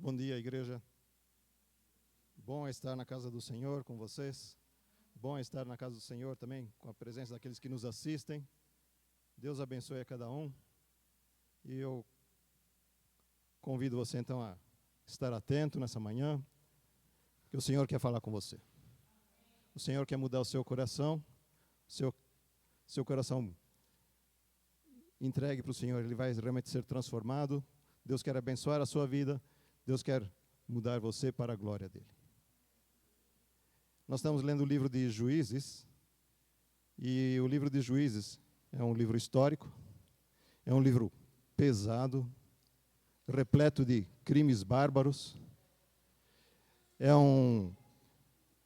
Bom dia, igreja. Bom é estar na casa do Senhor com vocês. Bom é estar na casa do Senhor também com a presença daqueles que nos assistem. Deus abençoe a cada um. E eu convido você então a estar atento nessa manhã, porque o Senhor quer falar com você. O Senhor quer mudar o seu coração, seu coração entregue para o Senhor, ele vai realmente ser transformado. Deus quer abençoar a sua vida, Deus quer mudar você para a glória dele. Nós estamos lendo o livro de Juízes, e o livro de Juízes é um livro histórico, é um livro pesado, repleto de crimes bárbaros,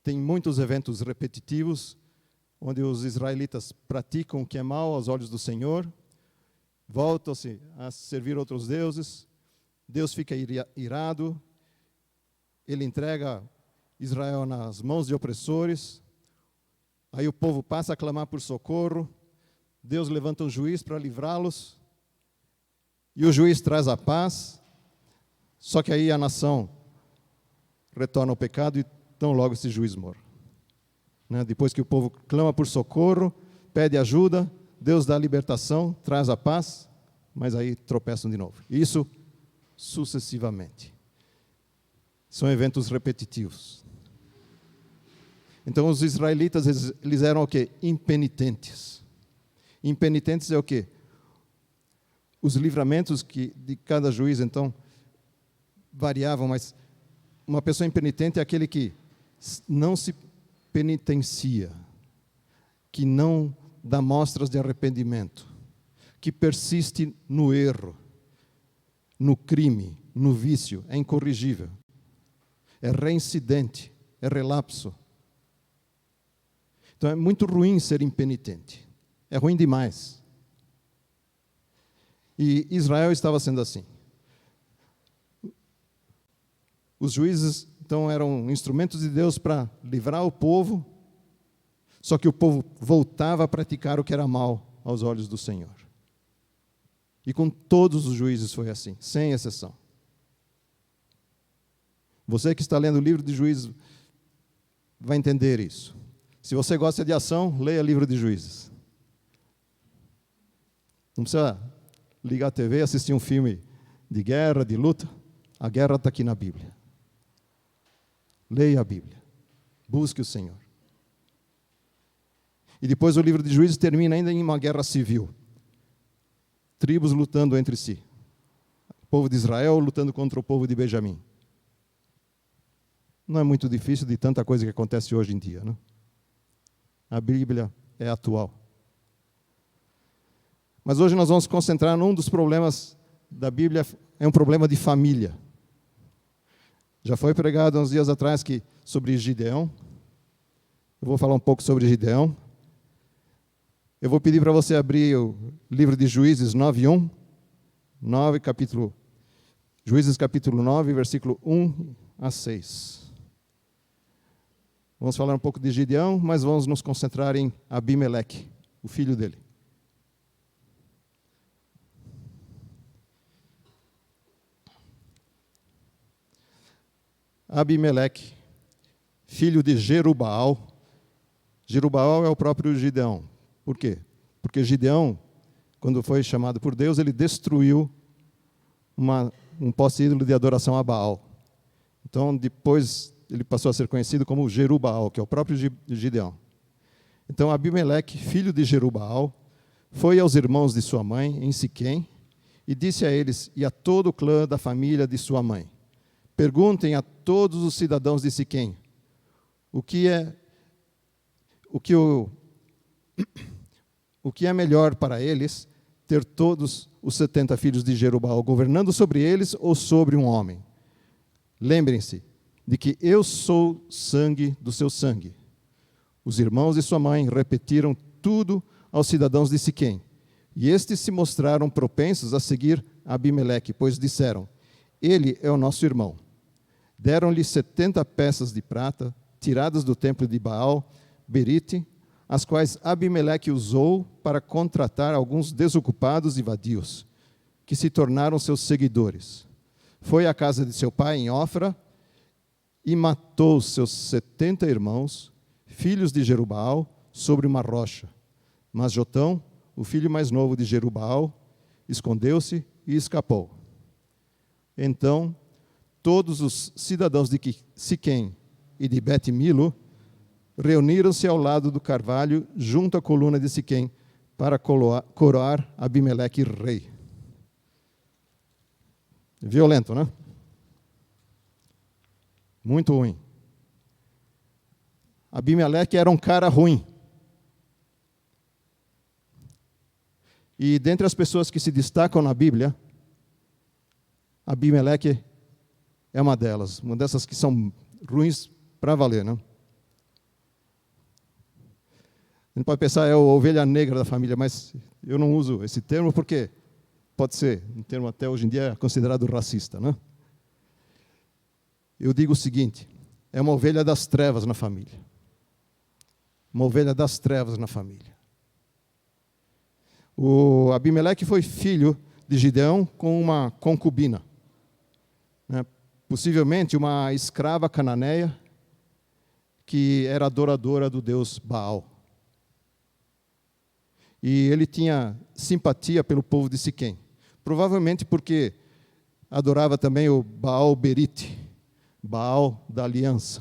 tem muitos eventos repetitivos, onde os israelitas praticam o que é mal aos olhos do Senhor, voltam-se a servir outros deuses, Deus fica irado, ele entrega Israel nas mãos de opressores, aí o povo passa a clamar por socorro, Deus levanta um juiz para livrá-los, e o juiz traz a paz, só que aí a nação retorna ao pecado e tão logo esse juiz morre. Depois que o povo clama por socorro, pede ajuda, Deus dá a libertação, traz a paz, mas aí tropeçam de novo. Isso sucessivamente. São eventos repetitivos. Então os israelitas, eles eram o quê? Impenitentes. Impenitentes é o quê? Os livramentos de cada juiz, então, variavam, mas uma pessoa impenitente é aquele que não se penitencia, que não dá mostras de arrependimento, que persiste no erro, no crime, no vício, é incorrigível, é reincidente, é relapso. Então é muito ruim ser impenitente, é ruim demais. E Israel estava sendo assim. Os juízes, então, eram instrumentos de Deus para livrar o povo, só que o povo voltava a praticar o que era mal aos olhos do Senhor. E com todos os juízes foi assim, sem exceção. Você que está lendo o livro de Juízes vai entender isso. Se você gosta de ação, leia o livro de Juízes. Não precisa ligar a TV e assistir um filme de guerra, de luta. A guerra está aqui na Bíblia. Leia a Bíblia. Busque o Senhor. E depois o livro de Juízes termina ainda em uma guerra civil. Tribos lutando entre si. O povo de Israel lutando contra o povo de Benjamim. Não é muito difícil de tanta coisa que acontece hoje em dia, não? A Bíblia é atual. Mas hoje nós vamos concentrar num dos problemas da Bíblia, é um problema de família. Já foi pregado uns dias atrás sobre Gideão. Eu vou falar um pouco sobre Gideão. Eu vou pedir para você abrir o livro de Juízes 9:1. Juízes capítulo 9, versículo 1 a 6. Vamos falar um pouco de Gideão, mas vamos nos concentrar em Abimeleque, o filho dele. Abimeleque, filho de Jerubaal. Jerubaal é o próprio Gideão. Por quê? Porque Gideão, quando foi chamado por Deus, ele destruiu um poste ídolo de adoração a Baal. Então, depois, ele passou a ser conhecido como Jerubaal, que é o próprio Gideão. Então, Abimeleque, filho de Jerubaal, foi aos irmãos de sua mãe, em Siquém, e disse a eles e a todo o clã da família de sua mãe: perguntem a todos os cidadãos de Siquém o que é melhor para eles, ter todos os 70 filhos de Jerubaal governando sobre eles ou sobre um homem. Lembrem-se de que eu sou sangue do seu sangue. Os irmãos de sua mãe repetiram tudo aos cidadãos de Siquém, e estes se mostraram propensos a seguir Abimeleque, pois disseram: ele é o nosso irmão. Deram-lhe 70 peças de prata, tiradas do templo de Baal, Berite, as quais Abimeleque usou para contratar alguns desocupados e vadios, que se tornaram seus seguidores. foi à casa de seu pai em Ofra e matou seus 70 irmãos, filhos de Jerubaal, sobre uma rocha. Mas Jotão, o filho mais novo de Jerubaal, escondeu-se e escapou. Então, todos os cidadãos de Siquém e de Bet-Milo reuniram-se ao lado do carvalho, junto à coluna de Siquém, para coroar Abimeleque rei. Violento, né? Muito ruim. Abimeleque era um cara ruim. E dentre as pessoas que se destacam na Bíblia, Abimeleque é uma delas. Uma dessas que são ruins para valer, né? A gente pode pensar, é a ovelha negra da família, mas eu não uso esse termo porque pode ser um termo até hoje em dia considerado racista, né? Eu digo o seguinte, é uma ovelha das trevas na família. Uma ovelha das trevas na família. O Abimeleque foi filho de Gideão com uma concubina, né? Possivelmente uma escrava cananeia que era adoradora do deus Baal. E ele tinha simpatia pelo povo de Siquém, provavelmente porque adorava também o Baal Berite, Baal da aliança,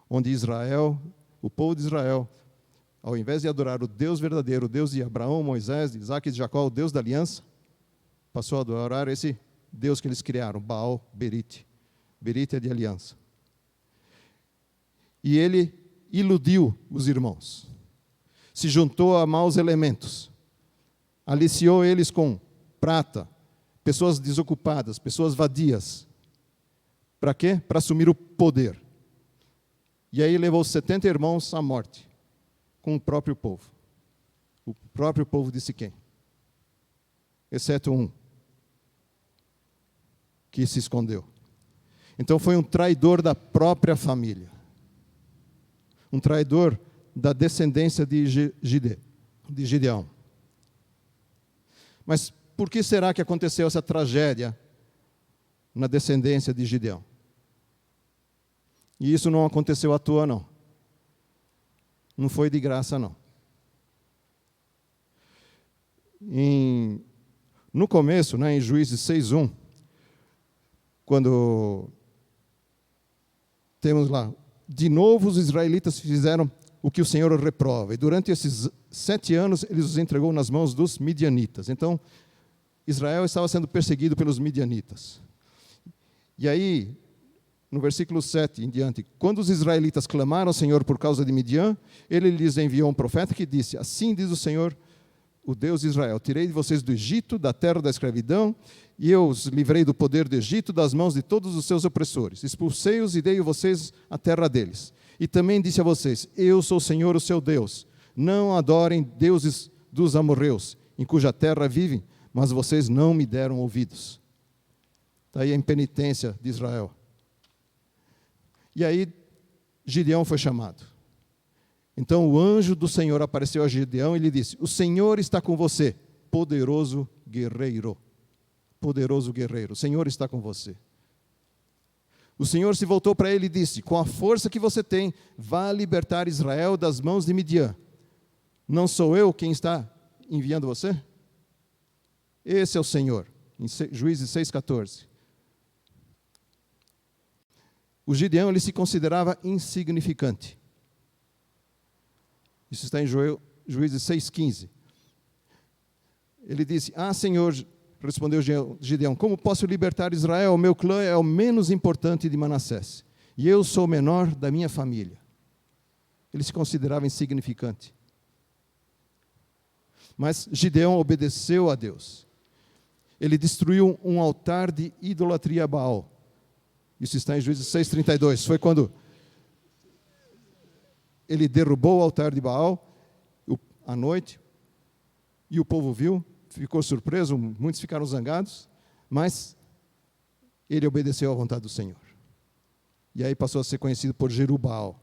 onde Israel, o povo de Israel, ao invés de adorar o Deus verdadeiro, o Deus de Abraão, Moisés, de Isaac e de Jacó, o Deus da aliança, passou a adorar esse Deus que eles criaram, Baal Berite. Berite é de aliança. E ele iludiu os irmãos. Se juntou a maus elementos. Aliciou eles com prata, pessoas desocupadas, pessoas vadias. Para quê? Para assumir o poder. E aí levou 70 irmãos à morte, com o próprio povo de Siquém, exceto um, que se escondeu. Então foi um traidor da própria família, um traidor da descendência de Gideão. Mas por que será que aconteceu essa tragédia na descendência de Gideão? E isso não aconteceu à toa, não. Não foi de graça, não. No começo, né, em Juízes 6:1, quando temos lá, de novo os israelitas fizeram o que o Senhor reprova. E durante esses 7 anos, ele os entregou nas mãos dos midianitas. Então, Israel estava sendo perseguido pelos midianitas. E aí, no versículo 7 em diante, quando os israelitas clamaram ao Senhor por causa de Midian, ele lhes enviou um profeta que disse, assim diz o Senhor, o Deus de Israel, tirei de vocês do Egito, da terra da escravidão, e eu os livrei do poder do Egito, das mãos de todos os seus opressores. Expulsei-os e dei a vocês a terra deles. E também disse a vocês, eu sou o Senhor, o seu Deus. Não adorem deuses dos amorreus, em cuja terra vivem, mas vocês não me deram ouvidos. Está aí a impenitência de Israel. E aí, Gideão foi chamado. Então, o anjo do Senhor apareceu a Gideão e lhe disse, o Senhor está com você, poderoso guerreiro. Poderoso guerreiro, o Senhor está com você. O Senhor se voltou para ele e disse, com a força que você tem, vá libertar Israel das mãos de Midian. Não sou eu quem está enviando você? Esse é o Senhor, em Juízes 6,14. O Gideão, ele se considerava insignificante. Isso está em Juízes 6,15. Ele disse, Senhor, respondeu Gideão, como posso libertar Israel? O meu clã é o menos importante de Manassés, e eu sou o menor da minha família. Ele se considerava insignificante. Mas Gideão obedeceu a Deus. Ele destruiu um altar de idolatria a Baal. Isso está em Juízes 6,32. Foi quando ele derrubou o altar de Baal à noite, e o povo viu, ficou surpreso, muitos ficaram zangados, mas ele obedeceu à vontade do Senhor. E aí passou a ser conhecido por Jerubaal.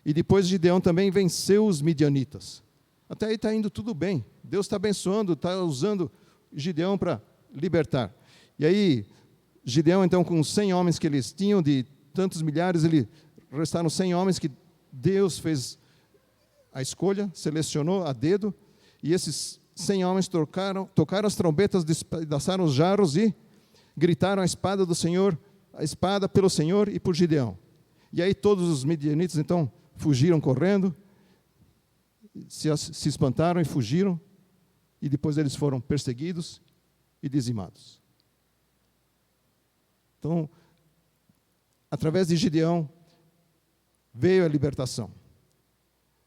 E depois Gideão também venceu os midianitas. Até aí está indo tudo bem. Deus está abençoando, está usando Gideão para libertar. E aí Gideão, então, com os 100 homens que eles tinham, de tantos milhares, restaram 100 homens que Deus fez a escolha, selecionou a dedo, e esses 100 homens tocaram as trombetas, despedaçaram os jarros e gritaram a espada do Senhor, a espada pelo Senhor e por Gideão. E aí todos os midianitas, então, fugiram correndo, se espantaram e fugiram, e depois eles foram perseguidos e dizimados. Então, através de Gideão, veio a libertação.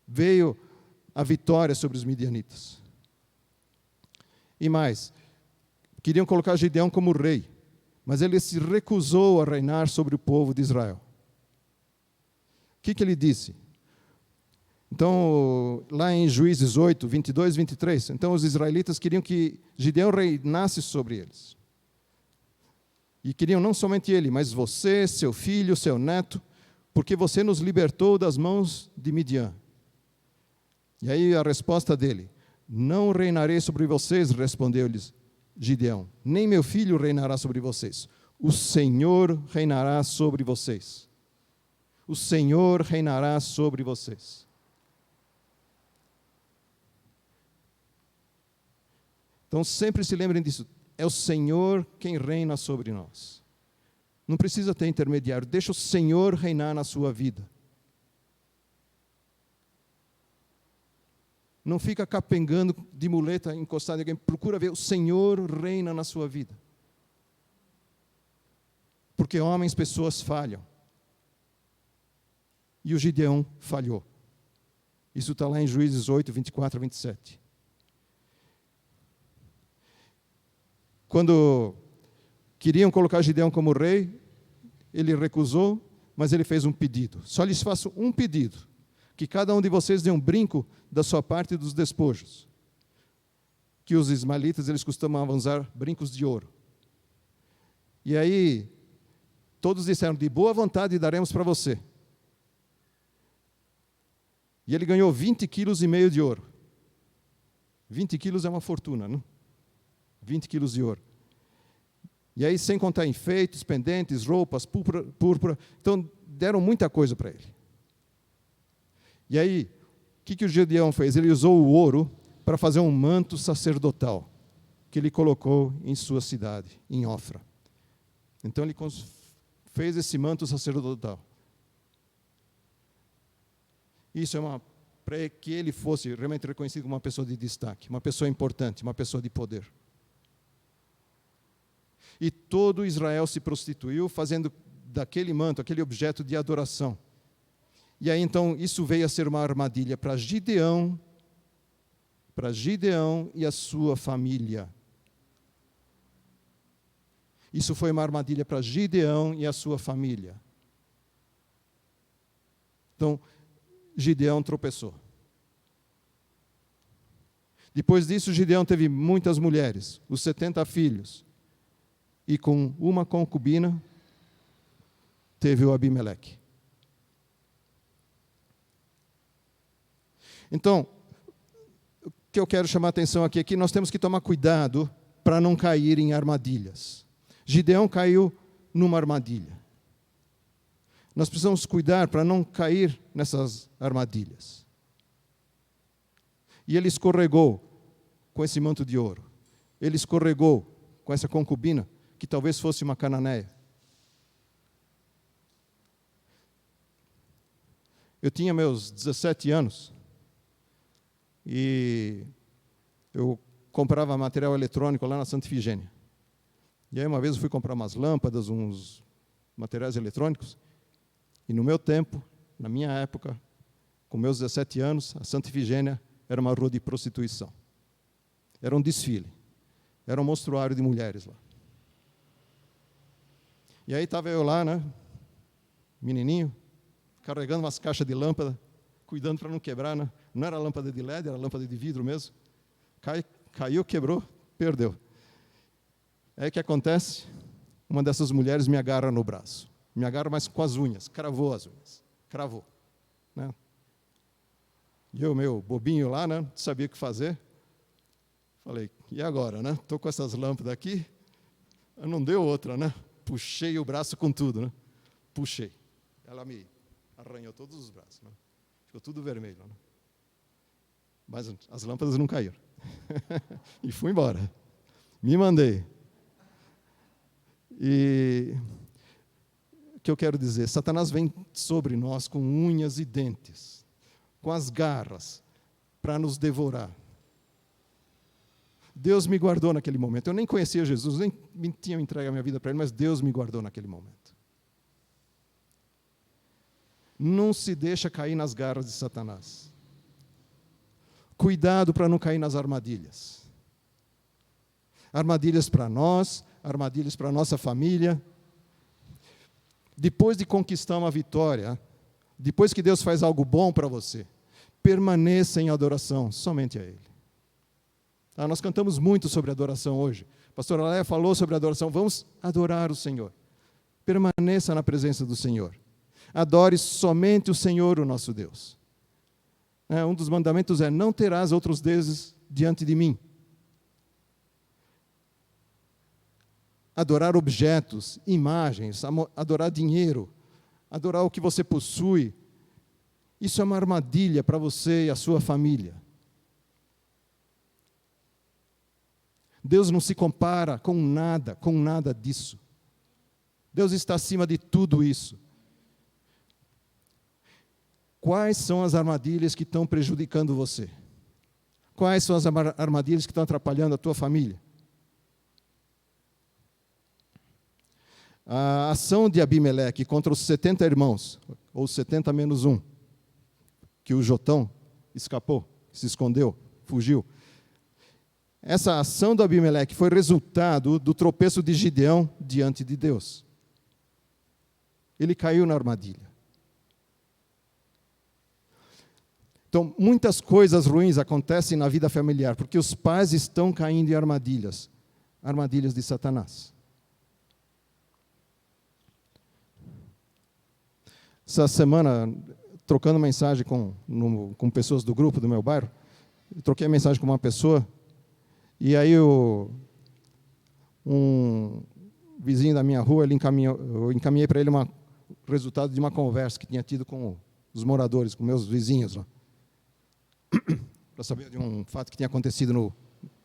Veio a vitória sobre os midianitas. E mais, queriam colocar Gideão como rei, mas ele se recusou a reinar sobre o povo de Israel. O que ele disse? Então, lá em Juízes 8, 22 e 23, então os israelitas queriam que Gideão reinasse sobre eles. E queriam não somente ele, mas você, seu filho, seu neto, porque você nos libertou das mãos de Midian. E aí a resposta dele: não reinarei sobre vocês, respondeu-lhes Gideão, nem meu filho reinará sobre vocês. O Senhor reinará sobre vocês. O Senhor reinará sobre vocês. Então sempre se lembrem disso. É o Senhor quem reina sobre nós. Não precisa ter intermediário. Deixa o Senhor reinar na sua vida. Não fica capengando de muleta, encostado em alguém. Procura ver, o Senhor reina na sua vida. Porque homens, pessoas falham. E o Gideão falhou. Isso está lá em Juízes 8, 24 a 27. Quando queriam colocar Gideão como rei, ele recusou, mas ele fez um pedido. Só lhes faço um pedido: que cada um de vocês dê um brinco da sua parte dos despojos. Que os ismaelitas, eles costumavam usar brincos de ouro. E aí, todos disseram: de boa vontade daremos para você. E ele ganhou 20,5 quilos de ouro. 20 quilos é uma fortuna, não? 20 quilos de ouro. E aí, sem contar enfeites, pendentes, roupas, púrpura. Então, deram muita coisa para ele. E aí, o que o Gideão fez? Ele usou o ouro para fazer um manto sacerdotal, que ele colocou em sua cidade, em Ofra. Então, ele fez esse manto sacerdotal. Isso é para que ele fosse realmente reconhecido como uma pessoa de destaque, uma pessoa importante, uma pessoa de poder. E todo Israel se prostituiu, fazendo daquele manto, aquele objeto de adoração. E aí, então, isso veio a ser uma armadilha para Gideão e a sua família. Isso foi uma armadilha para Gideão e a sua família. Então, Gideão tropeçou. Depois disso, Gideão teve muitas mulheres, os 70 filhos. E com uma concubina, teve o Abimeleque. Então, o que eu quero chamar a atenção aqui é que nós temos que tomar cuidado para não cair em armadilhas. Gideão caiu numa armadilha. Nós precisamos cuidar para não cair nessas armadilhas. E ele escorregou com esse manto de ouro. Ele escorregou com essa concubina, que talvez fosse uma cananeia. Eu tinha meus 17 anos e eu comprava material eletrônico lá na Santa Ifigênia. E aí uma vez eu fui comprar umas lâmpadas, uns materiais eletrônicos, e no meu tempo, na minha época, com meus 17 anos, a Santa Ifigênia era uma rua de prostituição. Era um desfile. Era um monstruário de mulheres lá. E aí estava eu lá, né, menininho, carregando umas caixas de lâmpada, cuidando para não quebrar, né? Não era lâmpada de LED, era lâmpada de vidro mesmo. Caiu, quebrou, perdeu. Aí o que acontece? Uma dessas mulheres me agarra no braço. Me agarra, mas com as unhas, cravou as unhas, cravou. Né? E eu, meu bobinho lá, né, não sabia o que fazer. Falei, e agora, né? Estou com essas lâmpadas aqui, não deu outra, né? puxei o braço com tudo, né? Puxei. Ela me arranhou todos os braços, né? Ficou tudo vermelho, né? Mas as lâmpadas não caíram. E fui embora. Me mandei. E o que eu quero dizer? Satanás vem sobre nós com unhas e dentes, com as garras, para nos devorar. Deus me guardou naquele momento. Eu nem conhecia Jesus, nem tinha entregue a minha vida para Ele, mas Deus me guardou naquele momento. Não se deixa cair nas garras de Satanás. Cuidado para não cair nas armadilhas. Armadilhas para nós, armadilhas para a nossa família. Depois de conquistar uma vitória, depois que Deus faz algo bom para você, permaneça em adoração somente a Ele. Nós cantamos muito sobre adoração hoje. A pastora Léa falou sobre adoração. Vamos adorar o Senhor. Permaneça na presença do Senhor. Adore somente o Senhor, o nosso Deus. Um dos mandamentos é: não terás outros deuses diante de mim. Adorar objetos, imagens, adorar dinheiro, adorar o que você possui, isso é uma armadilha para você e a sua família. Deus não se compara com nada disso. Deus está acima de tudo isso. Quais são as armadilhas que estão prejudicando você? Quais são as armadilhas que estão atrapalhando a tua família? A ação de Abimeleque contra os 70 irmãos, ou 70 menos 1, que o Jotão escapou, se escondeu, fugiu. Essa ação do Abimeleque foi resultado do tropeço de Gideão diante de Deus. Ele caiu na armadilha. Então, muitas coisas ruins acontecem na vida familiar, porque os pais estão caindo em armadilhas de Satanás. Essa semana, trocando mensagem com pessoas do grupo do meu bairro, eu troquei mensagem com uma pessoa, e aí um vizinho da minha rua, eu encaminhei para ele o resultado de uma conversa que tinha tido com os moradores, com meus vizinhos lá, para saber de um fato que tinha acontecido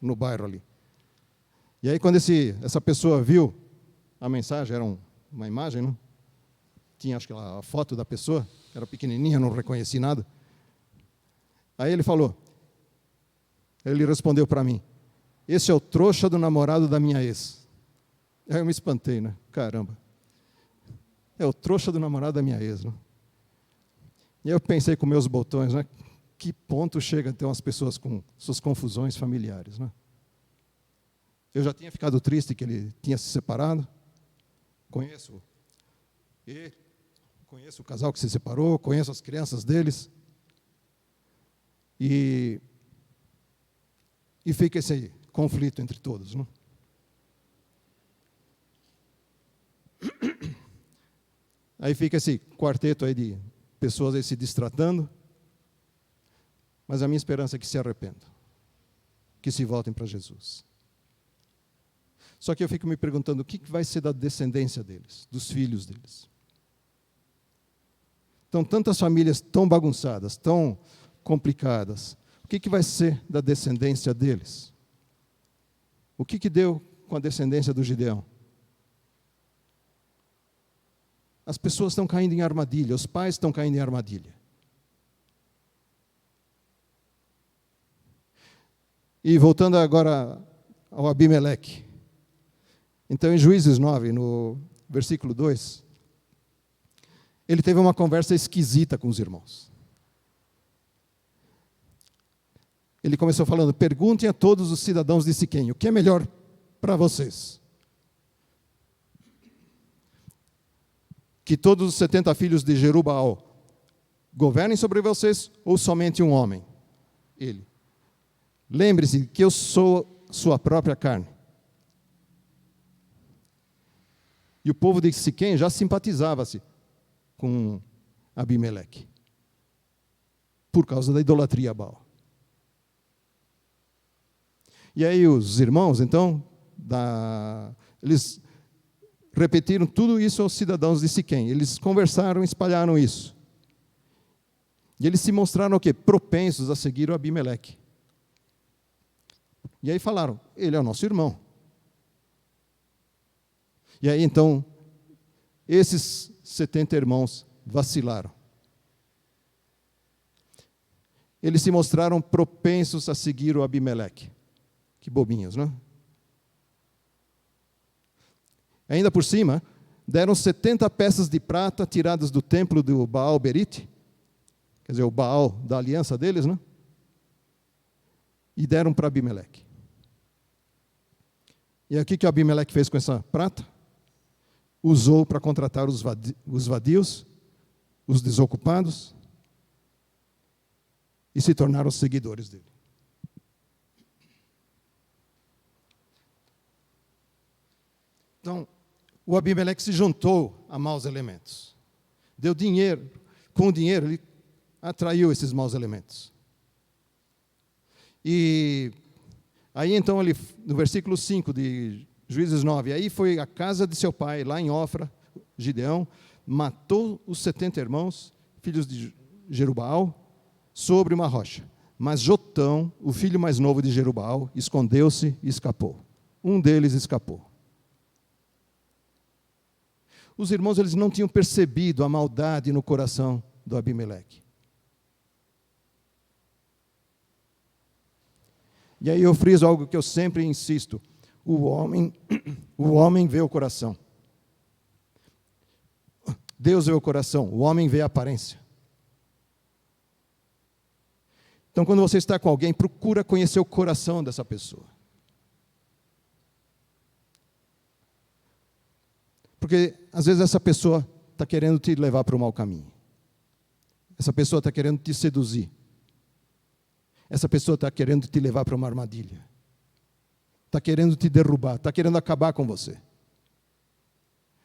no bairro ali. E aí, quando essa pessoa viu a mensagem, era uma imagem, não? Tinha, acho que a foto da pessoa, era pequenininha, não reconheci nada. Aí ele respondeu para mim: esse é o trouxa do namorado da minha ex. Aí eu me espantei, né? Caramba. É o trouxa do namorado da minha ex, né? E aí eu pensei com meus botões, né? Que ponto chega a ter umas pessoas com suas confusões familiares, né? Eu já tinha ficado triste que ele tinha se separado. Conheço o casal que se separou, conheço as crianças deles. E fica esse conflito entre todos, não? Aí fica esse quarteto aí de pessoas aí se distratando. Mas a minha esperança é que se arrependam, que se voltem para Jesus. Só que eu fico me perguntando, o que vai ser da descendência deles, dos filhos deles? Então, tantas famílias tão bagunçadas, tão complicadas, o que vai ser da descendência deles? O que deu com a descendência do Gideão? As pessoas estão caindo em armadilha, os pais estão caindo em armadilha. E voltando agora ao Abimeleque. Então, em Juízes 9, no versículo 2, ele teve uma conversa esquisita com os irmãos. Ele começou falando: perguntem a todos os cidadãos de Siquém, o que é melhor para vocês? Que todos os 70 filhos de Jerubaal governem sobre vocês ou somente um homem? Ele. Lembre-se que eu sou sua própria carne. E o povo de Siquém já simpatizava-se com Abimeleque, por causa da idolatria a Baal. E aí os irmãos, então, eles repetiram tudo isso aos cidadãos de Siquém. Eles conversaram, espalharam isso. E eles se mostraram o quê? Propensos a seguir o Abimeleque. E aí falaram, ele é o nosso irmão. E aí então, esses 70 irmãos vacilaram. Eles se mostraram propensos a seguir o Abimeleque. Que bobinhos, não é? Ainda por cima, deram 70 peças de prata tiradas do templo do Baal Berite, quer dizer, o Baal da aliança deles, né? E deram para Abimeleque. E aqui que o Abimeleque fez com essa prata? Usou para contratar os vadios, os desocupados, e se tornaram seguidores dele. Então, o Abimeleque se juntou a maus elementos. Deu dinheiro. Com o dinheiro, ele atraiu esses maus elementos. E aí, então, ele, no versículo 5 de Juízes 9, aí foi a casa de seu pai, lá em Ofra, Gideão, matou os 70 irmãos, filhos de Jerubaal, sobre uma rocha. Mas Jotão, o filho mais novo de Jerubaal, escondeu-se e escapou. Um deles escapou. Os irmãos, eles não tinham percebido a maldade no coração do Abimeleque. E aí eu friso algo que eu sempre insisto. O homem vê o coração. Deus vê o coração, o homem vê a aparência. Então, quando você está com alguém, procura conhecer o coração dessa pessoa. Porque, às vezes, essa pessoa está querendo te levar para o mau caminho. Essa pessoa está querendo te seduzir. Essa pessoa está querendo te levar para uma armadilha. Está querendo te derrubar, está querendo acabar com você.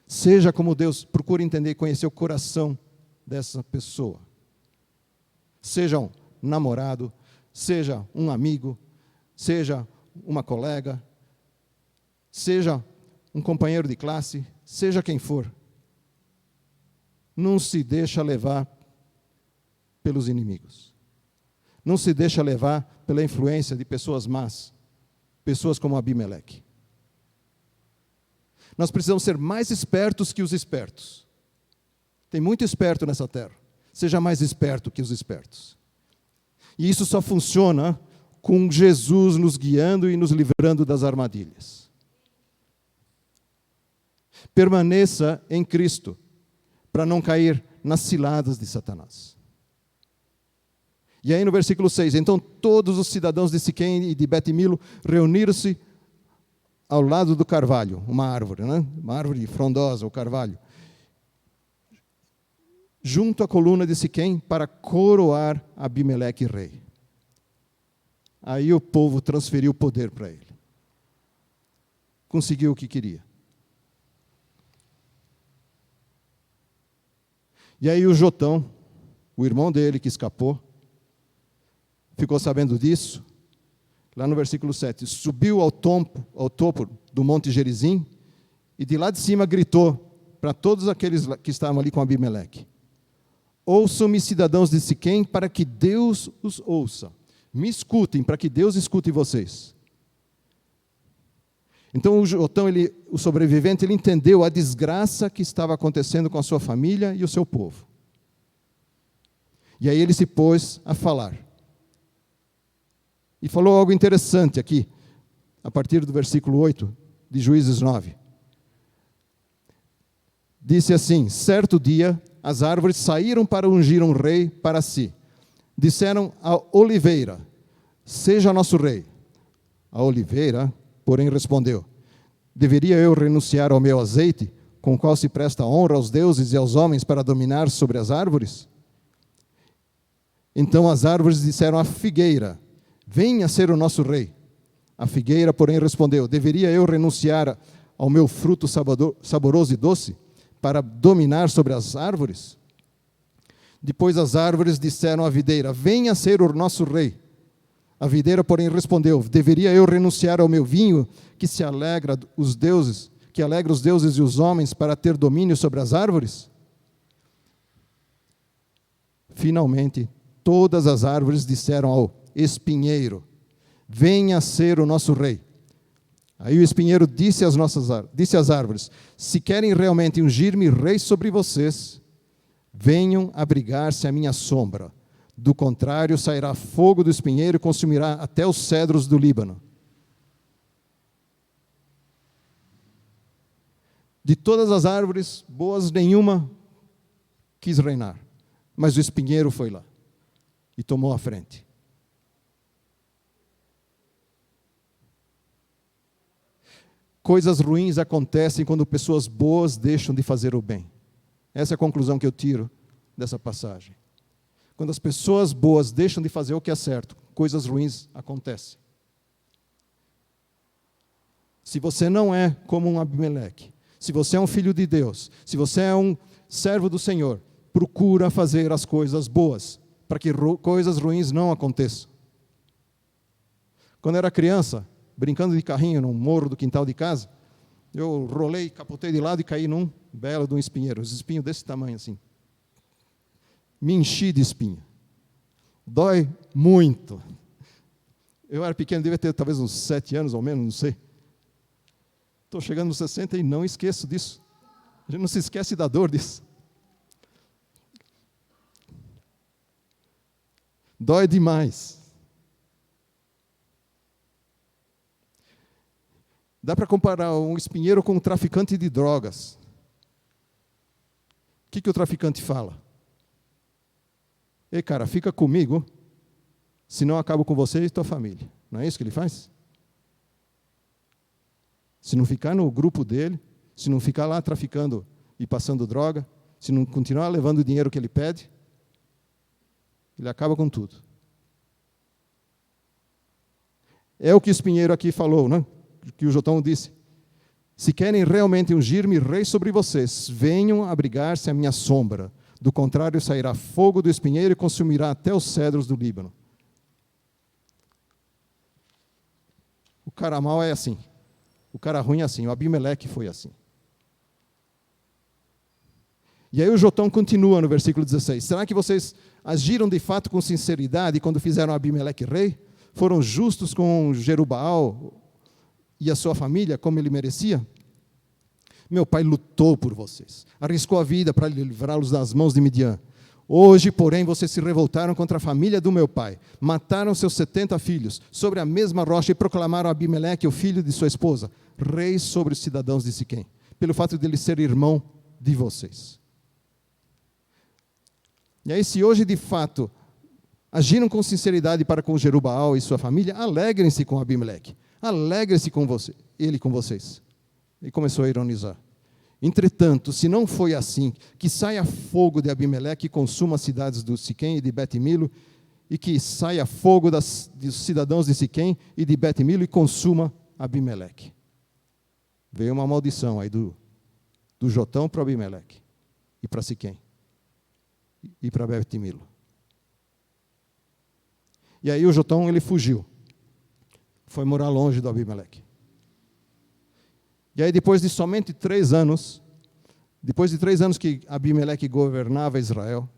Seja como Deus, procure entender e conhecer o coração dessa pessoa. Seja um namorado, seja um amigo, seja uma colega, seja um companheiro de classe, seja quem for. Não se deixa levar pelos inimigos. Não se deixa levar pela influência de pessoas más, pessoas como Abimeleque. Nós precisamos ser mais espertos que os espertos. Tem muito esperto nessa terra. Seja mais esperto que os espertos. E isso só funciona com Jesus nos guiando e nos livrando das armadilhas. Permaneça em Cristo, para não cair nas ciladas de Satanás. E aí no versículo 6, então todos os cidadãos de Siquém e de Bet-Milo reuniram-se ao lado do carvalho, uma árvore, né? Uma árvore frondosa, o carvalho, junto à coluna de Siquém, para coroar Abimeleque rei. Aí o povo transferiu o poder para ele. Conseguiu o que queria. E aí o Jotão, o irmão dele que escapou, ficou sabendo disso, lá no versículo 7, subiu ao topo do monte Gerizim, e de lá de cima gritou para todos aqueles que estavam ali com Abimeleque: ouçam-me, cidadãos de Siquém, para que Deus os ouça. Me escutem, para que Deus escute vocês. Então o Jotão, o sobrevivente, ele entendeu a desgraça que estava acontecendo com a sua família e o seu povo. E aí ele se pôs a falar. E falou algo interessante aqui, a partir do versículo 8 de Juízes 9. Disse assim: certo dia, as árvores saíram para ungir um rei para si. Disseram à oliveira: seja nosso rei. A oliveira, porém, respondeu: deveria eu renunciar ao meu azeite, com o qual se presta honra aos deuses e aos homens para dominar sobre as árvores? Então as árvores disseram à figueira: venha ser o nosso rei. A figueira, porém, respondeu: deveria eu renunciar ao meu fruto saboroso e doce, para dominar sobre as árvores? Depois as árvores disseram à videira: venha ser o nosso rei. A videira, porém, respondeu: deveria eu renunciar ao meu vinho, que se alegra os deuses, que alegra os deuses e os homens para ter domínio sobre as árvores? Finalmente, todas as árvores disseram ao espinheiro: venha ser o nosso rei. Aí o espinheiro disse às árvores: se querem realmente ungir-me rei sobre vocês, venham abrigar-se à minha sombra. Do contrário, sairá fogo do espinheiro e consumirá até os cedros do Líbano. De todas as árvores boas, nenhuma quis reinar. Mas o espinheiro foi lá e tomou a frente. Coisas ruins acontecem quando pessoas boas deixam de fazer o bem. Essa é a conclusão que eu tiro dessa passagem. Quando as pessoas boas deixam de fazer o que é certo, coisas ruins acontecem. Se você não é como um Abimeleque, se você é um filho de Deus, se você é um servo do Senhor, procura fazer as coisas boas, para que coisas ruins não aconteçam. Quando eu era criança, brincando de carrinho no morro do quintal de casa, eu rolei, capotei de lado e caí num belo de um espinheiro, uns espinhos desse tamanho assim. Me enchi de espinho. Dói muito. Eu era pequeno, devia ter talvez uns 7 anos ou menos, não sei. Estou chegando nos 60 e não esqueço disso. A gente não se esquece da dor disso. Dói demais. Dá para comparar um espinheiro com um traficante de drogas. O que o traficante fala? Ei, cara, fica comigo, senão eu acabo com você e tua família. Não é isso que ele faz? Se não ficar no grupo dele, se não ficar lá traficando e passando droga, se não continuar levando o dinheiro que ele pede, ele acaba com tudo. É o que o espinheiro aqui falou, né? Que o Jotão disse: se querem realmente ungir-me rei sobre vocês, venham abrigar-se à minha sombra. Do contrário, sairá fogo do espinheiro e consumirá até os cedros do Líbano. O cara mau é assim. O cara ruim é assim. O Abimeleque foi assim. E aí o Jotão continua no versículo 16. Será que vocês agiram de fato com sinceridade quando fizeram Abimeleque rei? Foram justos com Jerubaal e a sua família, como ele merecia? Meu pai lutou por vocês, arriscou a vida para livrá-los das mãos de Midian. Hoje, porém, vocês se revoltaram contra a família do meu pai, mataram seus 70 filhos sobre a mesma rocha e proclamaram Abimeleque, o filho de sua esposa, rei sobre os cidadãos de Siquém, pelo fato de ele ser irmão de vocês. E aí, se hoje, de fato, agiram com sinceridade para com Jerubaal e sua família, alegrem-se com Abimeleque, alegrem-se com você, ele com vocês. E começou a ironizar. Entretanto, se não foi assim, que saia fogo de Abimeleque e consuma as cidades do Siquém e de Bet-Milo, e que saia fogo dos cidadãos de Siquém e de Bet-Milo e consuma Abimeleque. Veio uma maldição aí do Jotão para Abimeleque, e para Siquém, e para Bet-Milo. E aí o Jotão, ele fugiu. Foi morar longe do Abimeleque. E aí, depois de somente 3 anos, depois de 3 anos que Abimeleque governava Israel,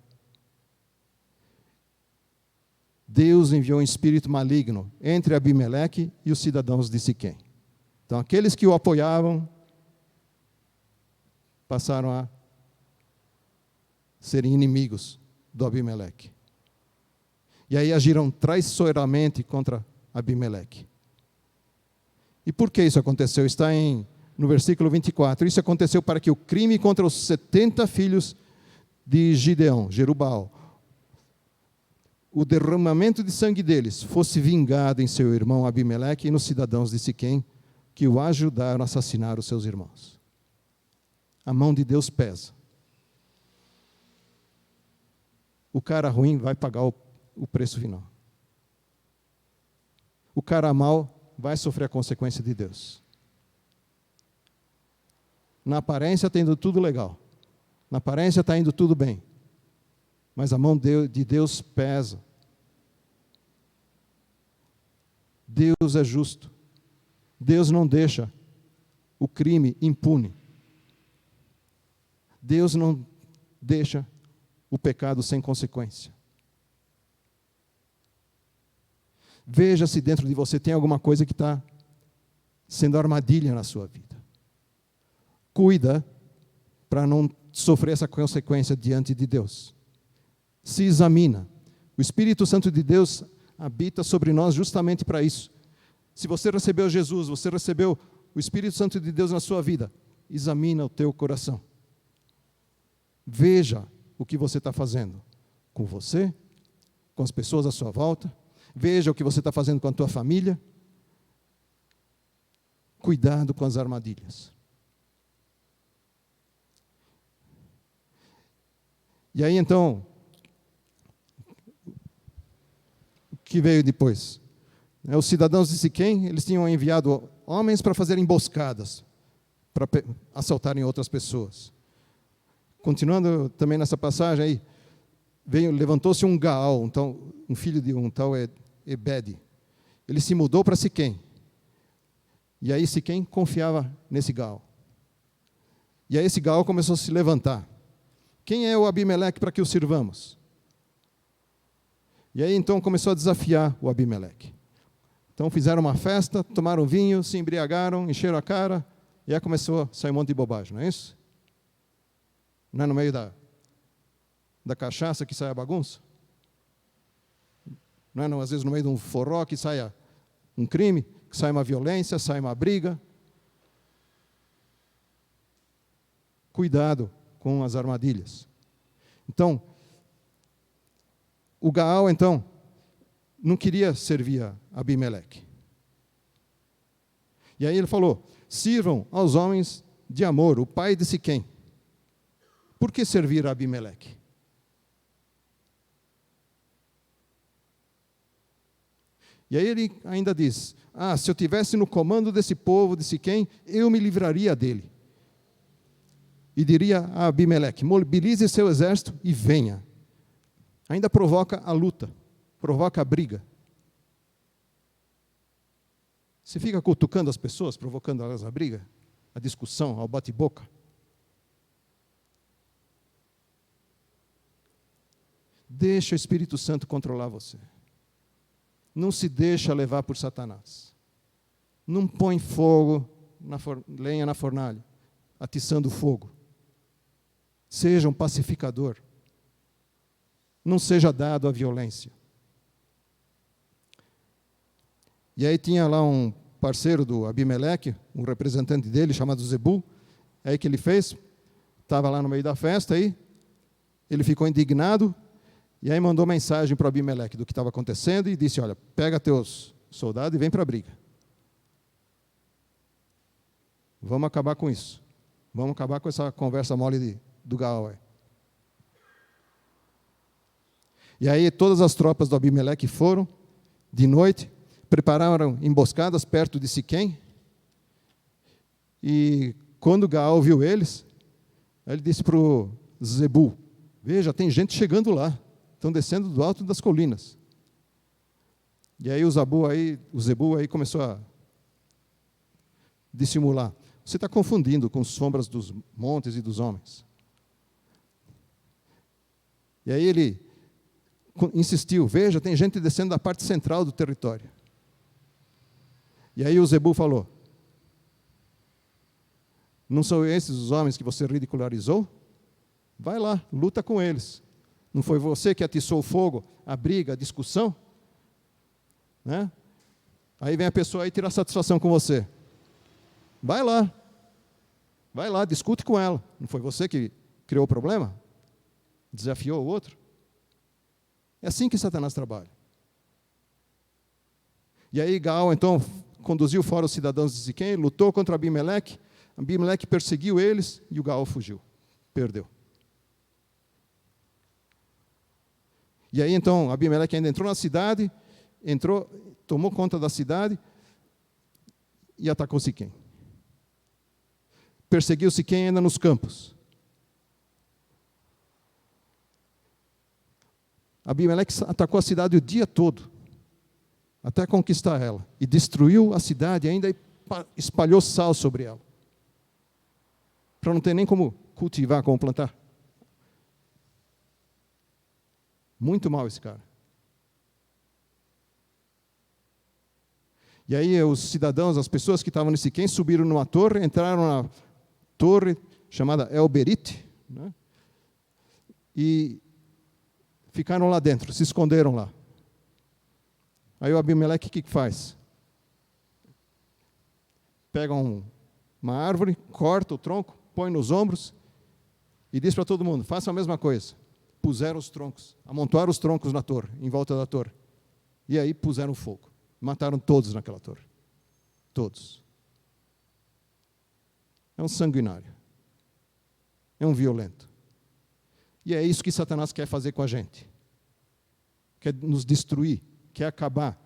Deus enviou um espírito maligno entre Abimeleque e os cidadãos de Siquém. Então, aqueles que o apoiavam passaram a serem inimigos do Abimeleque. E aí agiram traiçoeiramente contra Abimeleque. E por que isso aconteceu? Está no versículo 24. Isso aconteceu para que o crime contra os 70 filhos de Gideão, Jerubaal, o derramamento de sangue deles, fosse vingado em seu irmão Abimeleque e nos cidadãos de Siquém, que o ajudaram a assassinar os seus irmãos. A mão de Deus pesa. O cara ruim vai pagar o preço final. O cara mau vai sofrer a consequência de Deus. Na aparência está indo tudo legal. Na aparência está indo tudo bem. Mas a mão de Deus pesa. Deus é justo. Deus não deixa o crime impune. Deus não deixa o pecado sem consequência. Veja se dentro de você tem alguma coisa que está sendo armadilha na sua vida. Cuida para não sofrer essa consequência diante de Deus. Se examina. O Espírito Santo de Deus habita sobre nós justamente para isso. Se você recebeu Jesus, você recebeu o Espírito Santo de Deus na sua vida, examina o teu coração. Veja o que você está fazendo com você, com as pessoas à sua volta. Veja o que você está fazendo com a tua família. Cuidado com as armadilhas. E aí então, o que veio depois? Os cidadãos de Siquém, eles tinham enviado homens para fazer emboscadas, para assaltarem outras pessoas. Continuando também nessa passagem aí, levantou-se um Gaal, um filho de um tal Ebed. Ele se mudou para Siquém. E aí Siquém confiava nesse Gaal. E aí esse Gaal começou a se levantar. Quem é o Abimeleque para que o sirvamos? E aí então começou a desafiar o Abimeleque. Então fizeram uma festa, tomaram vinho, se embriagaram, encheram a cara, e aí começou a sair um monte de bobagem, não é isso? Não é no meio da cachaça que sai a bagunça? Não é, às vezes, no meio de um forró que sai um crime, que sai uma violência, sai uma briga. Cuidado com as armadilhas. Então, o Gaal, então, não queria servir a Abimeleque. E aí ele falou, sirvam aos homens de Amor, o pai de Siquém. Por que servir a Abimeleque? E aí ele ainda diz, se eu tivesse no comando desse povo de Siquém, eu me livraria dele. E diria a Abimeleque, mobilize seu exército e venha. Ainda provoca a luta, provoca a briga. Você fica cutucando as pessoas, provocando elas a briga, a discussão, ao bate-boca. Deixa o Espírito Santo controlar você. Não se deixa levar por Satanás. Não põe fogo, lenha na fornalha, atiçando fogo. Seja um pacificador. Não seja dado à violência. E aí tinha lá um parceiro do Abimeleque, um representante dele, chamado Zebu. Aí que ele fez? Estava lá no meio da festa, aí ele ficou indignado, e aí mandou mensagem para o Abimeleque do que estava acontecendo, e disse, olha, pega teus soldados e vem para a briga. Vamos acabar com isso. Vamos acabar com essa conversa mole do Gaal. E aí todas as tropas do Abimeleque foram, de noite, prepararam emboscadas perto de Siquém, e quando Gaal viu eles, ele disse para o Zebu, veja, tem gente chegando lá, estão descendo do alto das colinas. E aí o Zebu aí começou a dissimular. Você está confundindo com sombras dos montes e dos homens. E aí ele insistiu, veja, tem gente descendo da parte central do território. E aí o Zebu falou, não são esses os homens que você ridicularizou? Vai lá, luta com eles. Não foi você que atiçou o fogo, a briga, a discussão? Né? Aí vem a pessoa aí tirar satisfação com você. Vai lá, discute com ela. Não foi você que criou o problema? Desafiou o outro? É assim que Satanás trabalha. E aí Gaal, então, conduziu fora os cidadãos de Siquém, lutou contra Abimeleque. Abimeleque perseguiu eles e o Gaal fugiu. Perdeu. E aí, então, Abimeleque ainda entrou na cidade, tomou conta da cidade e atacou Siquém. Perseguiu Siquém ainda nos campos. Abimeleque atacou a cidade o dia todo, até conquistar ela. E destruiu a cidade ainda e espalhou sal sobre ela. para não ter nem como cultivar, como plantar. Muito mal esse cara. E aí os cidadãos, as pessoas que estavam nesse Siquém, subiram numa torre, entraram na torre chamada El-Berite, né? E ficaram lá dentro, se esconderam lá. Aí o Abimeleque, o que faz? Pega uma árvore, corta o tronco, põe nos ombros e diz para todo mundo, façam a mesma coisa. Puseram os troncos, amontoaram os troncos na torre, em volta da torre. E aí puseram fogo. Mataram todos naquela torre. Todos. É um sanguinário. É um violento. E é isso que Satanás quer fazer com a gente. Quer nos destruir, quer acabar.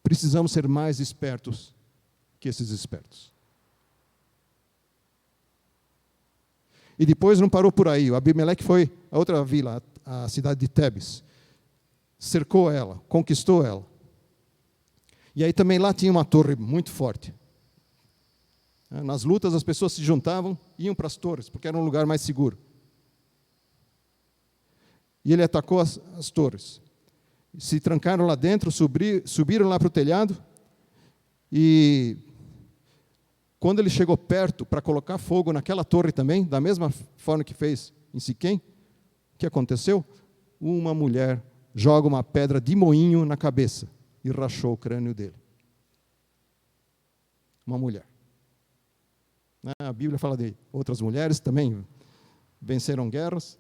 Precisamos ser mais espertos que esses espertos. E depois não parou por aí. O Abimeleque foi a outra vila, a cidade de Tebes. Cercou ela, conquistou ela. E aí também lá tinha uma torre muito forte. Nas lutas as pessoas se juntavam e iam para as torres, porque era um lugar mais seguro. E ele atacou as torres. Se trancaram lá dentro, subiram lá para o telhado. E quando ele chegou perto para colocar fogo naquela torre também, da mesma forma que fez em Siquém, o que aconteceu? Uma mulher joga uma pedra de moinho na cabeça e rachou o crânio dele. Uma mulher. A Bíblia fala de outras mulheres também venceram guerras.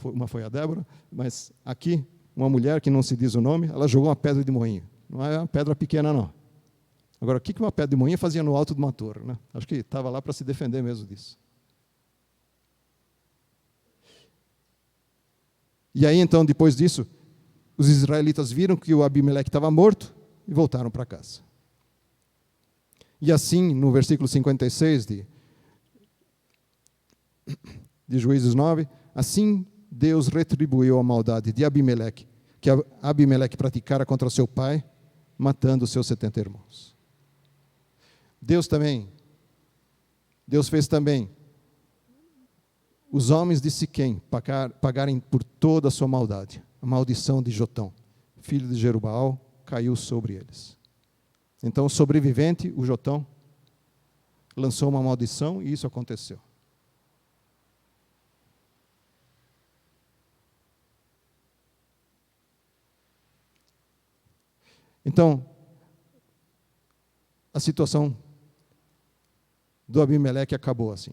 Uma foi a Débora, mas aqui, uma mulher que não se diz o nome, ela jogou uma pedra de moinho. Não é uma pedra pequena, não. Agora, o que uma pedra de moinho fazia no alto de uma torre, né? Acho que estava lá para se defender mesmo disso. E aí, então, depois disso, os israelitas viram que o Abimeleque estava morto e voltaram para casa. E assim, no versículo 56 de Juízes 9, assim Deus retribuiu a maldade de Abimeleque, que Abimeleque praticara contra seu pai, matando os seus 70 irmãos. Deus fez também os homens de Siquém pagarem por toda a sua maldade. A maldição de Jotão, filho de Jerubaal, caiu sobre eles. Então o sobrevivente, o Jotão, lançou uma maldição e isso aconteceu. Então, a situação do Abimeleque acabou assim.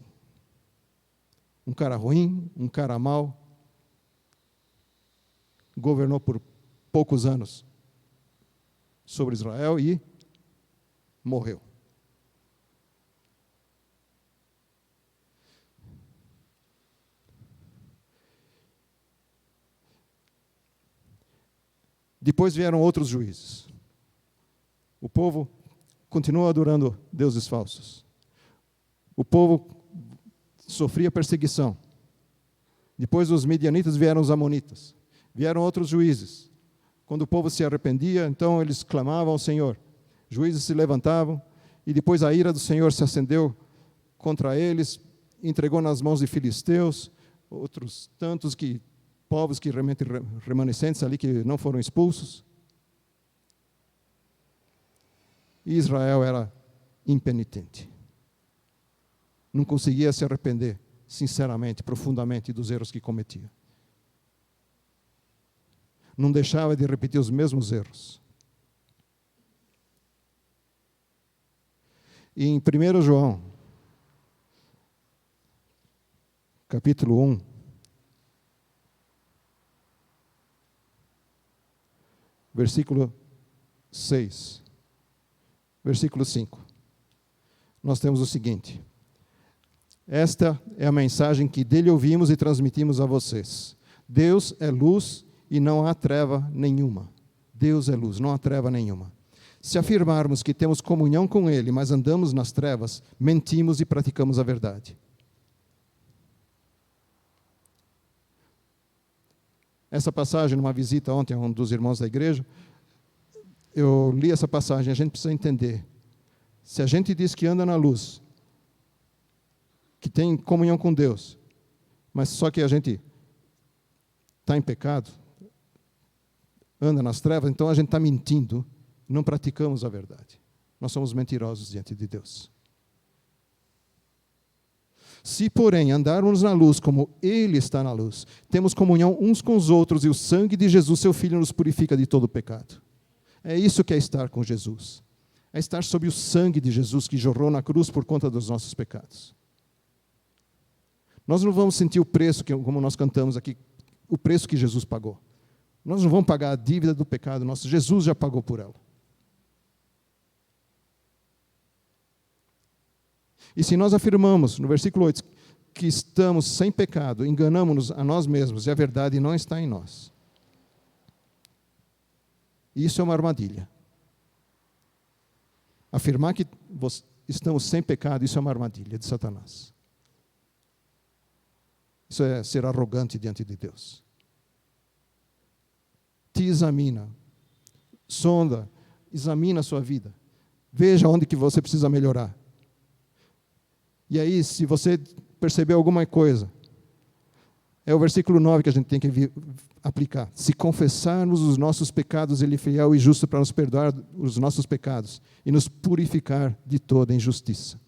Um cara ruim, um cara mau, governou por poucos anos sobre Israel e morreu. Depois vieram outros juízes. O povo continua adorando deuses falsos. O povo sofria perseguição. Depois dos midianitas vieram os amonitas. Vieram outros juízes. Quando o povo se arrependia, então eles clamavam ao Senhor. Juízes se levantavam e depois a ira do Senhor se acendeu contra eles, entregou nas mãos de filisteus, outros tantos povos que remanescentes ali que não foram expulsos. E Israel era impenitente. Não conseguia se arrepender, sinceramente, profundamente, dos erros que cometia. Não deixava de repetir os mesmos erros. E em 1 João, capítulo 1, versículo 6, versículo 5, nós temos o seguinte: esta é a mensagem que dele ouvimos e transmitimos a vocês. Deus é luz e não há treva nenhuma. Deus é luz, não há treva nenhuma. Se afirmarmos que temos comunhão com Ele, mas andamos nas trevas, mentimos e praticamos a verdade. Essa passagem, numa visita ontem a um dos irmãos da igreja, eu li essa passagem, a gente precisa entender. Se a gente diz que anda na luz, que tem comunhão com Deus, mas só que a gente está em pecado, anda nas trevas, então a gente está mentindo, não praticamos a verdade. Nós somos mentirosos diante de Deus. Se, porém, andarmos na luz como Ele está na luz, temos comunhão uns com os outros, e o sangue de Jesus, seu Filho, nos purifica de todo pecado. É isso que é estar com Jesus. É estar sob o sangue de Jesus que jorrou na cruz por conta dos nossos pecados. Nós não vamos sentir o preço, como nós cantamos aqui, o preço que Jesus pagou. Nós não vamos pagar a dívida do pecado nosso, Jesus já pagou por ela. E se nós afirmamos, no versículo 8, que estamos sem pecado, enganamos-nos a nós mesmos e a verdade não está em nós. Isso é uma armadilha. Afirmar que estamos sem pecado, isso é uma armadilha de Satanás. Isso é ser arrogante diante de Deus. Te examina, sonda, examina a sua vida. Veja onde que você precisa melhorar. E aí, se você perceber alguma coisa, é o versículo 9 que a gente tem que aplicar. Se confessarmos os nossos pecados, Ele é fiel e justo para nos perdoar os nossos pecados e nos purificar de toda injustiça.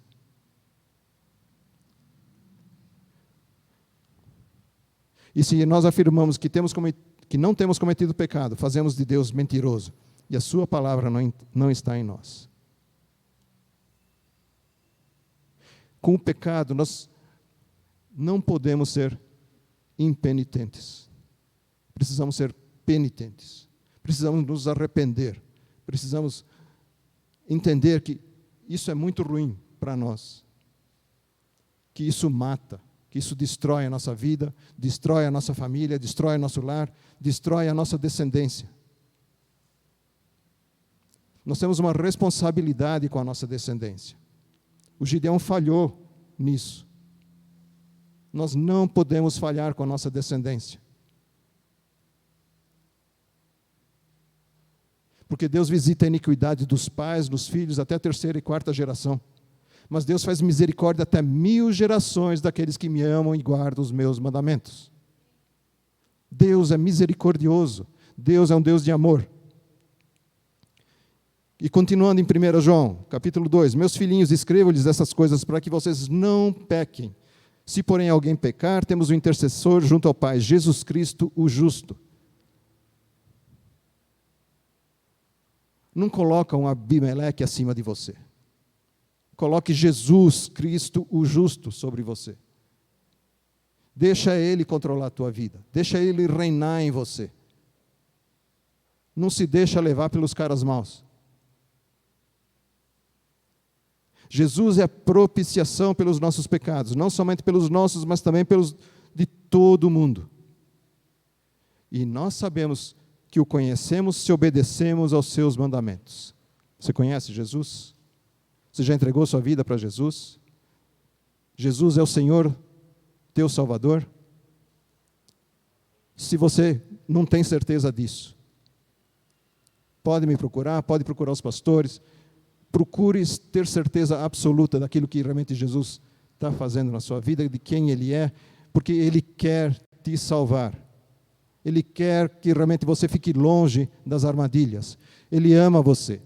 E se nós afirmamos que não temos cometido pecado, fazemos de Deus mentiroso, e a sua palavra não está em nós. Com o pecado, nós não podemos ser impenitentes. Precisamos ser penitentes. Precisamos nos arrepender. Precisamos entender que isso é muito ruim para nós. Que isso mata, que isso destrói a nossa vida, destrói a nossa família, destrói o nosso lar, destrói a nossa descendência. Nós temos uma responsabilidade com a nossa descendência. O Gideão falhou nisso. Nós não podemos falhar com a nossa descendência. Porque Deus visita a iniquidade dos pais, dos filhos, até a 3ª e 4ª geração. Mas Deus faz misericórdia até 1000 gerações daqueles que me amam e guardam os meus mandamentos. Deus é misericordioso. Deus é um Deus de amor. E continuando em 1 João, capítulo 2, meus filhinhos, escrevo-lhes essas coisas para que vocês não pequem. Se, porém, alguém pecar, temos um intercessor junto ao Pai, Jesus Cristo, o justo. Não coloca um Abimeleque acima de você. Coloque Jesus Cristo, o justo, sobre você. Deixa Ele controlar a tua vida. Deixa Ele reinar em você. Não se deixa levar pelos caras maus. Jesus é a propiciação pelos nossos pecados, não somente pelos nossos, mas também pelos de todo o mundo. E nós sabemos que o conhecemos se obedecemos aos seus mandamentos. Você conhece Jesus? Você já entregou sua vida para Jesus? Jesus é o Senhor, teu Salvador? Se você não tem certeza disso, pode me procurar, pode procurar os pastores. Procure ter certeza absoluta daquilo que realmente Jesus está fazendo na sua vida, de quem Ele é, porque Ele quer te salvar. Ele quer que realmente você fique longe das armadilhas. Ele ama você.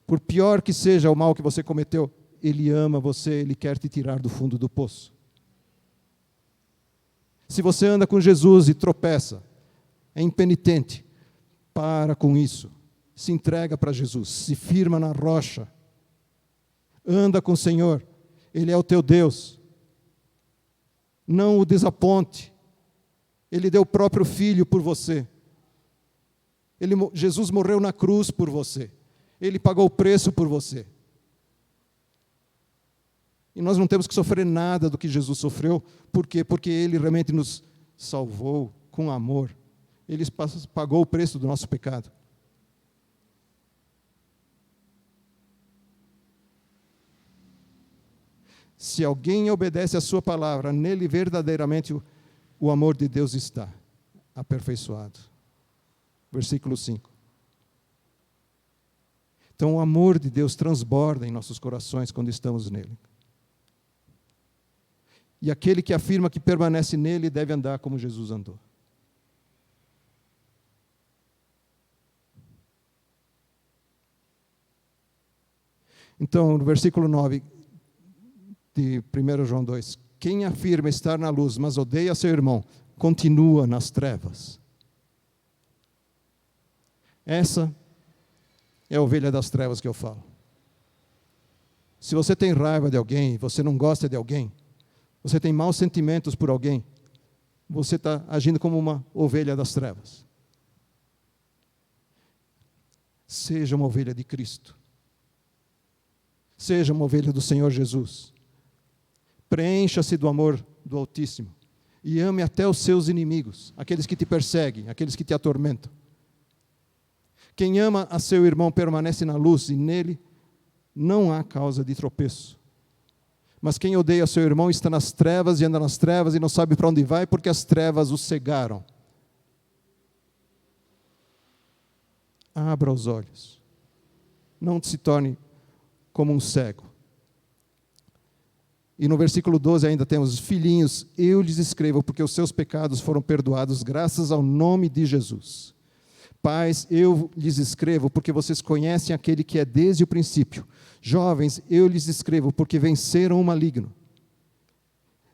Por pior que seja o mal que você cometeu, Ele ama você, Ele quer te tirar do fundo do poço. Se você anda com Jesus e tropeça, é impenitente, para com isso. Se entrega para Jesus, se firma na rocha, anda com o Senhor, Ele é o teu Deus, não o desaponte, Ele deu o próprio Filho por você, Jesus morreu na cruz por você, Ele pagou o preço por você, e nós não temos que sofrer nada do que Jesus sofreu. Por quê? Porque Ele realmente nos salvou com amor, Ele pagou o preço do nosso pecado. Se alguém obedece a sua palavra, nele verdadeiramente o amor de Deus está aperfeiçoado. Versículo 5. Então o amor de Deus transborda em nossos corações quando estamos nele. E aquele que afirma que permanece nele deve andar como Jesus andou. Então, no versículo 9 de 1 João 2, quem afirma estar na luz, mas odeia seu irmão, continua nas trevas. Essa é a ovelha das trevas que eu falo. Se você tem raiva de alguém, você não gosta de alguém, você tem maus sentimentos por alguém, você está agindo como uma ovelha das trevas. Seja uma ovelha de Cristo. Seja uma ovelha do Senhor Jesus. Preencha-se do amor do Altíssimo. E ame até os seus inimigos, aqueles que te perseguem, aqueles que te atormentam. Quem ama a seu irmão permanece na luz, e nele não há causa de tropeço. Mas quem odeia seu irmão está nas trevas e anda nas trevas e não sabe para onde vai, porque as trevas o cegaram. Abra os olhos. Não se torne como um cego. E no versículo 12 ainda temos: filhinhos, eu lhes escrevo porque os seus pecados foram perdoados graças ao nome de Jesus. Pais, eu lhes escrevo porque vocês conhecem aquele que é desde o princípio. Jovens, eu lhes escrevo porque venceram o maligno.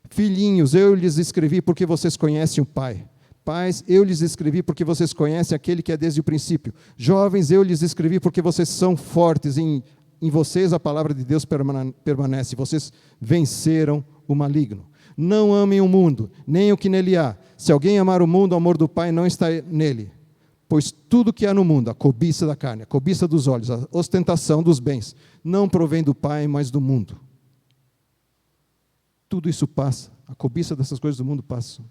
Filhinhos, eu lhes escrevi porque vocês conhecem o Pai. Pais, eu lhes escrevi porque vocês conhecem aquele que é desde o princípio. Jovens, eu lhes escrevi porque vocês são fortes, em vocês a palavra de Deus permanece. Vocês venceram o maligno. Não amem o mundo, nem o que nele há. Se alguém amar o mundo, o amor do Pai não está nele. Pois tudo que há no mundo, a cobiça da carne, a cobiça dos olhos, a ostentação dos bens, não provém do Pai, mas do mundo. Tudo isso passa, a cobiça dessas coisas do mundo passa.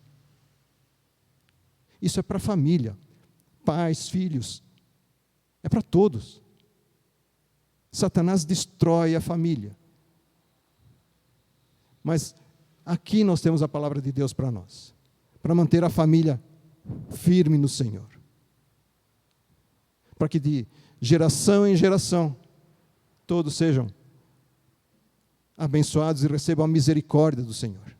Isso é para a família, pais, filhos, é para todos. Satanás destrói a família. Mas aqui nós temos a palavra de Deus para nós, para manter a família firme no Senhor. Para que de geração em geração todos sejam abençoados e recebam a misericórdia do Senhor.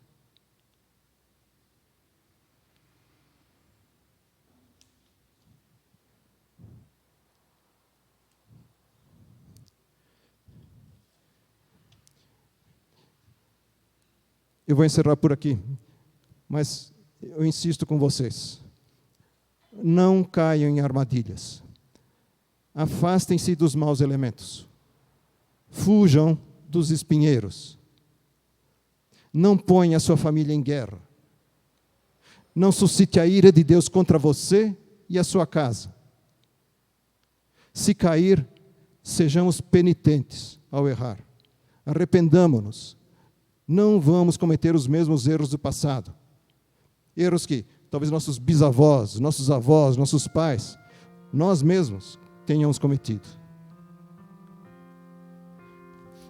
Eu vou encerrar por aqui, mas eu insisto com vocês. Não caiam em armadilhas. Afastem-se dos maus elementos. Fujam dos espinheiros. Não ponha a sua família em guerra. Não suscite a ira de Deus contra você e a sua casa. Se cair, sejamos penitentes ao errar. Arrependamo-nos. Não vamos cometer os mesmos erros do passado. Erros que talvez nossos bisavós, nossos avós, nossos pais, nós mesmos tenhamos cometido.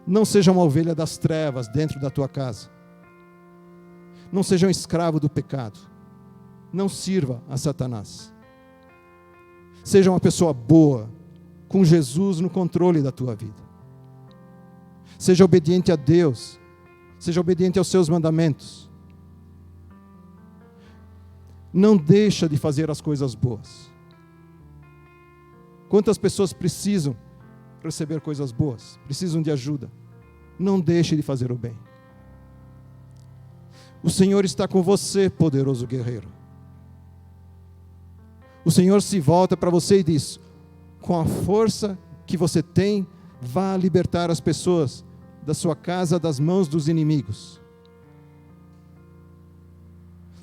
Não seja uma ovelha das trevas dentro da tua casa. Não seja um escravo do pecado. Não sirva a Satanás. Seja uma pessoa boa, com Jesus no controle da tua vida. Seja obediente a Deus. Seja obediente aos seus mandamentos. Não deixa de fazer as coisas boas. Quantas pessoas precisam receber coisas boas? Precisam de ajuda. Não deixe de fazer o bem. O Senhor está com você, poderoso guerreiro. O Senhor se volta para você e diz: com a força que você tem, vá libertar as pessoas da sua casa das mãos dos inimigos.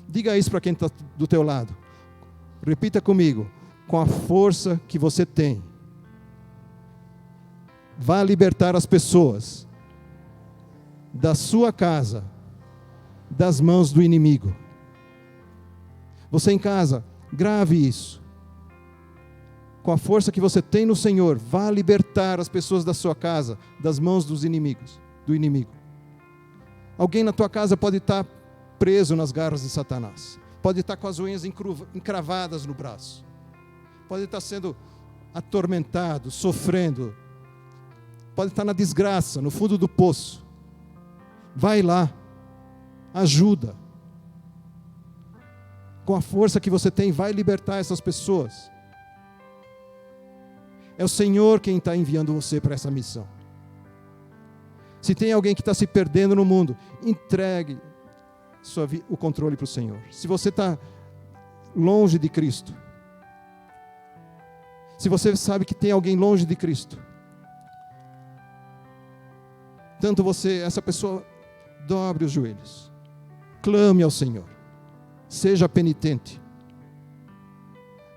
Diga isso para quem está do teu lado. Repita comigo: com a força que você tem, vá libertar as pessoas da sua casa das mãos do inimigo. Você em casa, grave isso. Com a força que você tem no Senhor, vá libertar as pessoas da sua casa das mãos dos inimigos, do inimigo. Alguém na tua casa pode estar preso nas garras de Satanás. Pode estar com as unhas encravadas no braço. Pode estar sendo atormentado, sofrendo. Pode estar na desgraça, no fundo do poço. Vai lá. ajuda. Com a força que você tem, vai libertar essas pessoas. É o Senhor quem está enviando você para essa missão. Se tem alguém que está se perdendo no mundo, entregue o controle para o Senhor. Se você está longe de Cristo, se você sabe que tem alguém longe de Cristo, tanto você, essa pessoa, dobre os joelhos, clame ao Senhor, seja penitente,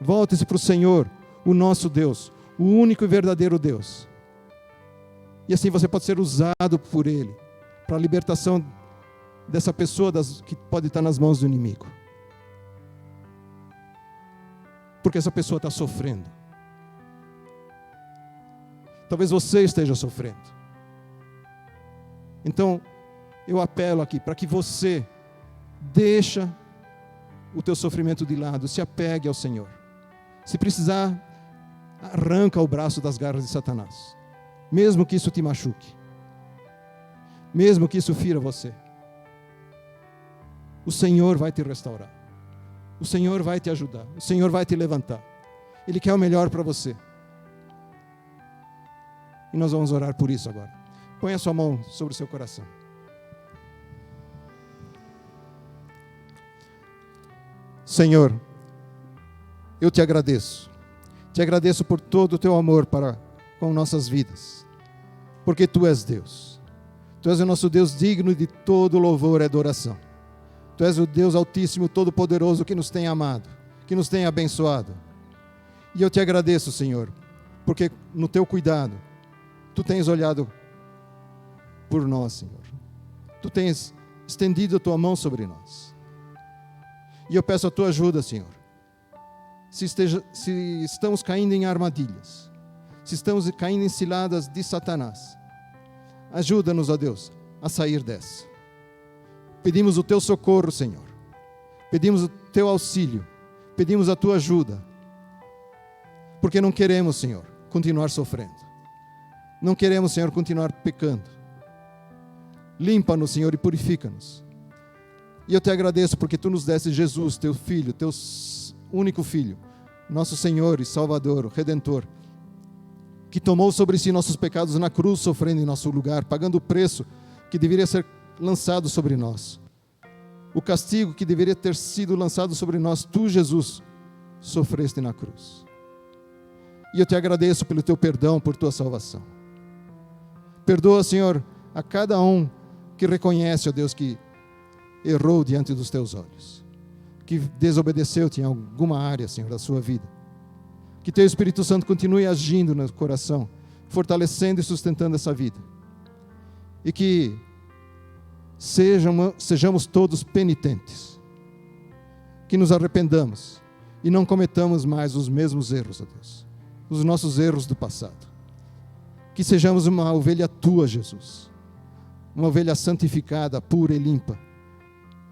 volte-se para o Senhor, o nosso Deus, o único e verdadeiro Deus. E assim você pode ser usado por Ele, para a libertação dessa pessoa que pode estar nas mãos do inimigo. Porque essa pessoa está sofrendo. Talvez você esteja sofrendo. Então, eu apelo aqui para que você deixa o teu sofrimento de lado, se apegue ao Senhor. Se precisar, arranca o braço das garras de Satanás. Mesmo que isso te machuque. Mesmo que isso fira você. O Senhor vai te restaurar. O Senhor vai te ajudar. O Senhor vai te levantar. Ele quer o melhor para você. E nós vamos orar por isso agora. Põe a sua mão sobre o seu coração. Senhor, eu te agradeço. Te agradeço por todo o teu amor para com nossas vidas. Porque tu és Deus. Tu és o nosso Deus digno de todo louvor e adoração. Tu és o Deus Altíssimo, Todo-Poderoso, que nos tem amado, que nos tem abençoado. E eu te agradeço, Senhor, porque no teu cuidado, tu tens olhado por nós, Senhor. Tu tens estendido a tua mão sobre nós. E eu peço a tua ajuda, Senhor. Se estamos caindo em armadilhas, se estamos caindo em ciladas de Satanás, ajuda-nos, ó Deus, a sair dessa. Pedimos o teu socorro, Senhor. Pedimos o teu auxílio. Pedimos a tua ajuda. Porque não queremos, Senhor, continuar sofrendo. Não queremos, Senhor, continuar pecando. Limpa-nos, Senhor, e purifica-nos. E eu te agradeço porque tu nos deste Jesus, teu Filho, teu único Filho, nosso Senhor e Salvador, Redentor, que tomou sobre si nossos pecados na cruz, sofrendo em nosso lugar, pagando o preço que deveria ser lançado sobre nós. O castigo que deveria ter sido lançado sobre nós, tu, Jesus, sofreste na cruz. E eu te agradeço pelo teu perdão, por tua salvação. Perdoa, Senhor, a cada um que reconhece, ó Deus, que errou diante dos teus olhos, que desobedeceu-te em alguma área, Senhor, da sua vida. Que teu Espírito Santo continue agindo no coração, fortalecendo e sustentando essa vida. E que sejamos todos penitentes, que nos arrependamos e não cometamos mais os mesmos erros, ó Deus, os nossos erros do passado. Que sejamos uma ovelha tua, Jesus, uma ovelha santificada, pura e limpa,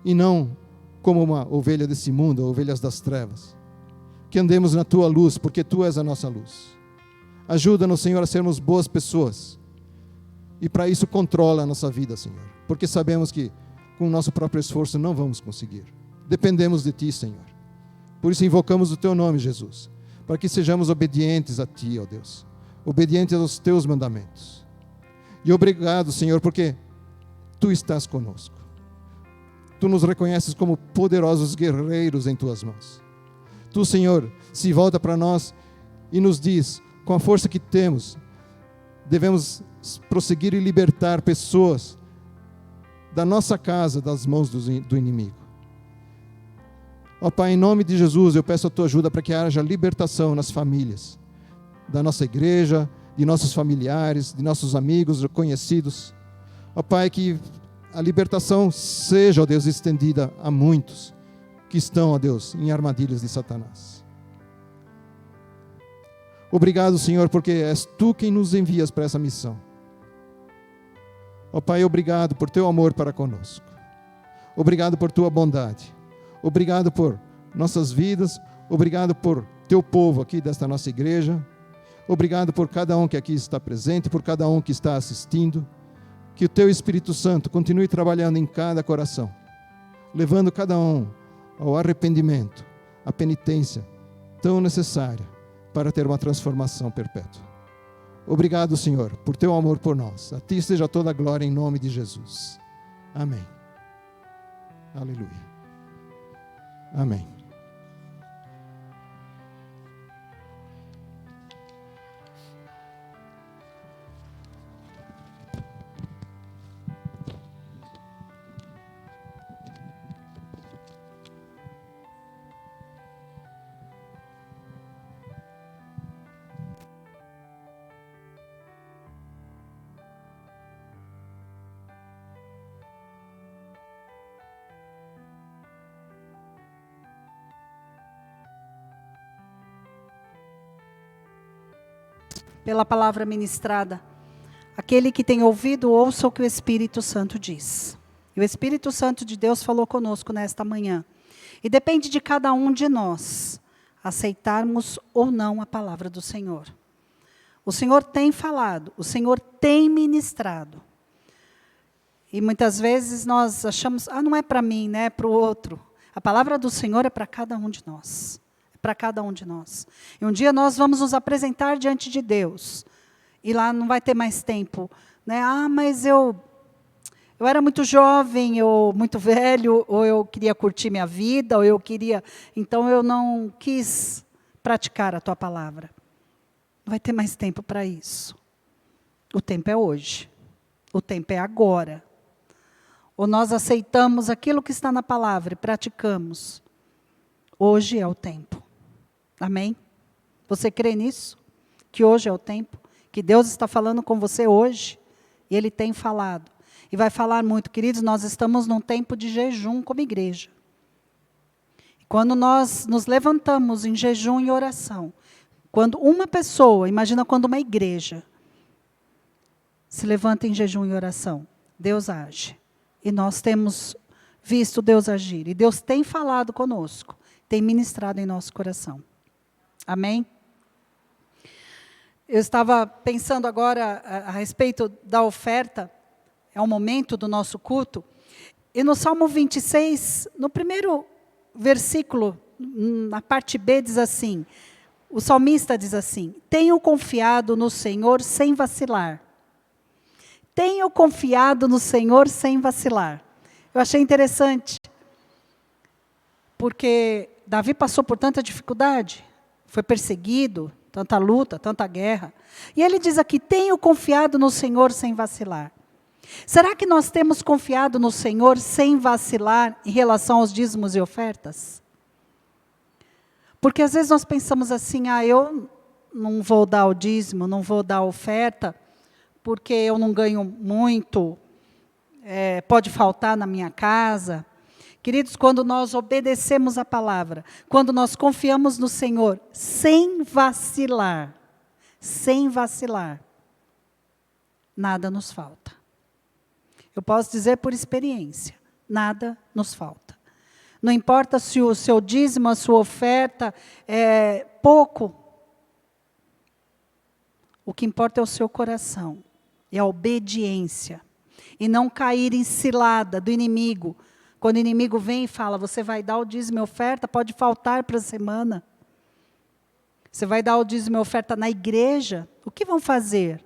e não como uma ovelha desse mundo, ovelhas das trevas. Que andemos na tua luz, porque tu és a nossa luz. Ajuda-nos, Senhor, a sermos boas pessoas. E para isso controla a nossa vida, Senhor. Porque sabemos que com o nosso próprio esforço não vamos conseguir. Dependemos de Ti, Senhor. Por isso invocamos o Teu nome, Jesus. Para que sejamos obedientes a Ti, ó Deus. Obedientes aos Teus mandamentos. E obrigado, Senhor, porque Tu estás conosco. Tu nos reconheces como poderosos guerreiros em Tuas mãos. Tu, Senhor, se volta para nós e nos diz, com a força que temos, devemos prosseguir e libertar pessoas da nossa casa, das mãos do inimigo. Ó Pai, em nome de Jesus, eu peço a tua ajuda para que haja libertação nas famílias, da nossa igreja, de nossos familiares, de nossos amigos, conhecidos. Ó Pai, que a libertação seja, ó Deus, estendida a muitos que estão, ó Deus, em armadilhas de Satanás. Obrigado, Senhor, porque és Tu quem nos envias para essa missão. Ó Pai, obrigado por Teu amor para conosco. Obrigado por Tua bondade. Obrigado por nossas vidas. Obrigado por Teu povo aqui desta nossa igreja. Obrigado por cada um que aqui está presente, por cada um que está assistindo. Que o Teu Espírito Santo continue trabalhando em cada coração levando cada um ao arrependimento, à penitência tão necessária para ter uma transformação perpétua. Obrigado, Senhor, por teu amor por nós. A ti seja toda a glória em nome de Jesus. Amém. Aleluia. Amém. Pela palavra ministrada. Aquele que tem ouvido, ouça o que o Espírito Santo diz. E o Espírito Santo de Deus falou conosco nesta manhã. E depende de cada um de nós aceitarmos ou não a palavra do Senhor. O Senhor tem falado, o Senhor tem ministrado. E muitas vezes nós achamos, não é para mim, né, é para o outro. A palavra do Senhor é para cada um de nós. Para cada um de nós. E um dia nós vamos nos apresentar diante de Deus. E lá não vai ter mais tempo. Né? Mas eu era muito jovem, ou muito velho, ou eu queria curtir minha vida, ou eu queria... Então eu não quis praticar a tua palavra. Não vai ter mais tempo para isso. O tempo é hoje. O tempo é agora. Ou nós aceitamos aquilo que está na palavra e praticamos. Hoje é o tempo. Amém? Você crê nisso? Que hoje é o tempo? Que Deus está falando com você hoje? E Ele tem falado. E vai falar muito. Queridos, nós estamos num tempo de jejum como igreja. E quando nós nos levantamos em jejum e oração, quando uma pessoa, imagina quando uma igreja se levanta em jejum e oração, Deus age. E nós temos visto Deus agir. E Deus tem falado conosco, tem ministrado em nosso coração. Amém? Eu estava pensando agora a respeito da oferta, é o momento do nosso culto, e no Salmo 26, no primeiro versículo, na parte B, diz assim, o salmista diz assim, tenho confiado no Senhor sem vacilar. Tenho confiado no Senhor sem vacilar. Eu achei interessante, porque Davi passou por tanta dificuldade, foi perseguido, tanta luta, tanta guerra. E ele diz aqui, tenho confiado no Senhor sem vacilar. Será que nós temos confiado no Senhor sem vacilar em relação aos dízimos e ofertas? Porque às vezes nós pensamos assim, eu não vou dar o dízimo, não vou dar a oferta, porque eu não ganho muito, pode faltar na minha casa. Queridos, quando nós obedecemos a palavra, quando nós confiamos no Senhor, sem vacilar, nada nos falta. Eu posso dizer por experiência, nada nos falta. Não importa se o seu dízimo, a sua oferta é pouco. O que importa é o seu coração, é a obediência. E não cair em cilada do inimigo. Quando o inimigo vem e fala, você vai dar o dízimo e oferta, pode faltar para a semana. Você vai dar o dízimo e oferta na igreja, o que vão fazer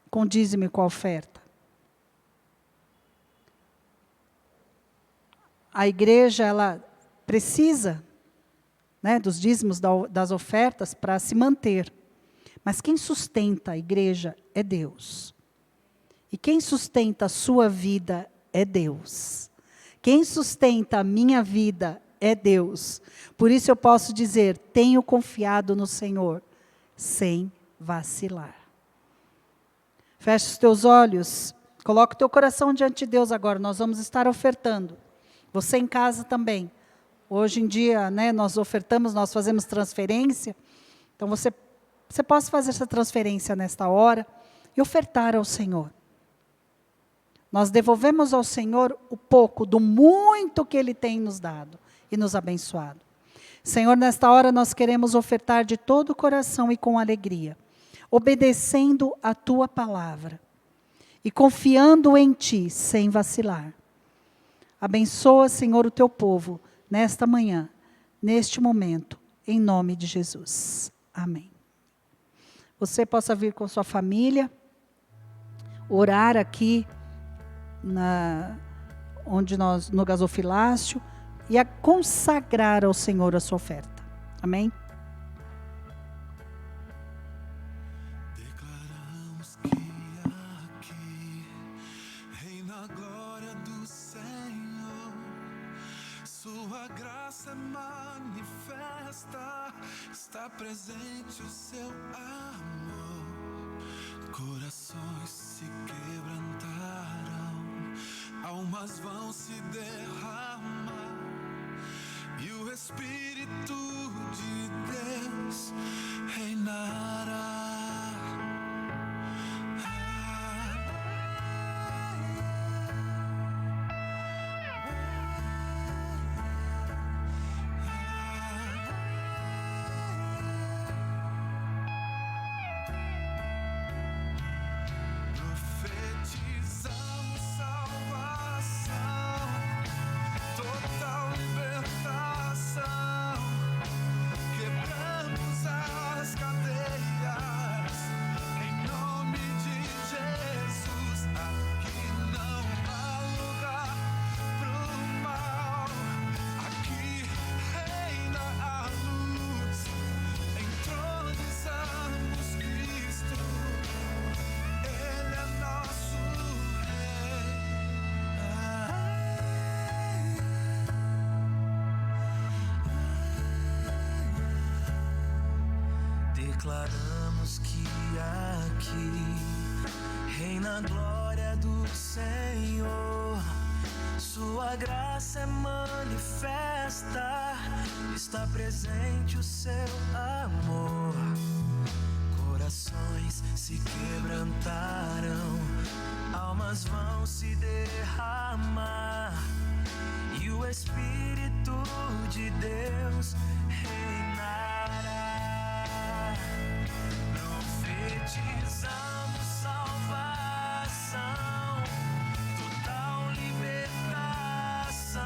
com o dízimo e com a oferta? A igreja, ela precisa, né, dos dízimos, das ofertas para se manter. Mas quem sustenta a igreja é Deus. E quem sustenta a sua vida é Deus. Quem sustenta a minha vida é Deus. Por isso eu posso dizer, tenho confiado no Senhor, sem vacilar. Feche os teus olhos, coloca o teu coração diante de Deus agora, nós vamos estar ofertando. Você em casa também. Hoje em dia, né, nós ofertamos, nós fazemos transferência. Então você pode fazer essa transferência nesta hora e ofertar ao Senhor. Nós devolvemos ao Senhor o pouco do muito que Ele tem nos dado e nos abençoado. Senhor, nesta hora nós queremos ofertar de todo o coração e com alegria, obedecendo a Tua palavra e confiando em Ti sem vacilar. Abençoa, Senhor, o teu povo, nesta manhã, neste momento, em nome de Jesus. Amém. Você possa vir com sua família, orar aqui no gasofilácio e a consagrar ao Senhor a sua oferta. Amém? Declaramos que aqui reina a glória do Senhor, sua graça é manifesta, está presente o seu amor. Corações se quebrantarão, almas vão se derramar, e o Espírito de Deus reinará. Profetizamos salvação, total libertação, quebramos as cadeias, em nome de Jesus. Aqui não há lugar pro mal, aqui reina a luz, entronizamos Cristo. Ele é nosso Rei. Declaramos que aqui reina a glória do Senhor, sua graça é manifesta, está presente o seu amor. Corações se quebrantarão, almas vão se derramar, e o Espírito de Deus reinará. Profetizamos salvação, total libertação,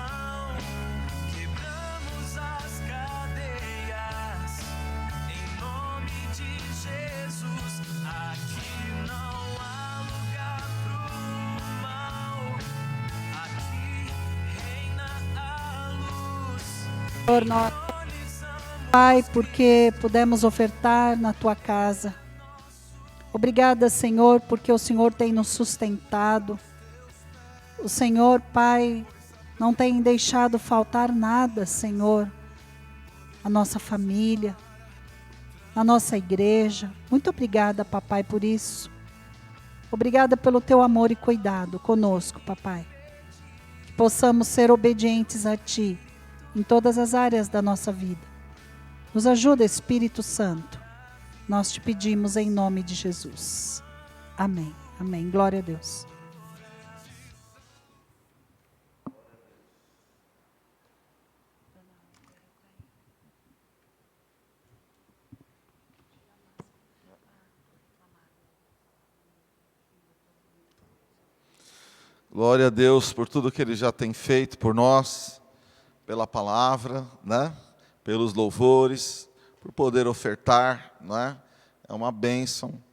quebramos as cadeias, em nome de Jesus. Aqui não há lugar pro mal, aqui reina a luz. Senhor, nós, Pai, porque pudemos ofertar na tua casa. Obrigada, Senhor, porque o Senhor tem nos sustentado. O Senhor, Pai, não tem deixado faltar nada, Senhor, a nossa família, a nossa igreja. Muito obrigada, Papai, por isso. Obrigada pelo teu amor e cuidado conosco, Papai. Que possamos ser obedientes a Ti em todas as áreas da nossa vida. Nos ajuda, Espírito Santo. Nós te pedimos em nome de Jesus. Amém. Amém. Glória a Deus. Glória a Deus por tudo que Ele já tem feito por nós, pela palavra, né? Pelos louvores, por poder ofertar, né? É uma bênção.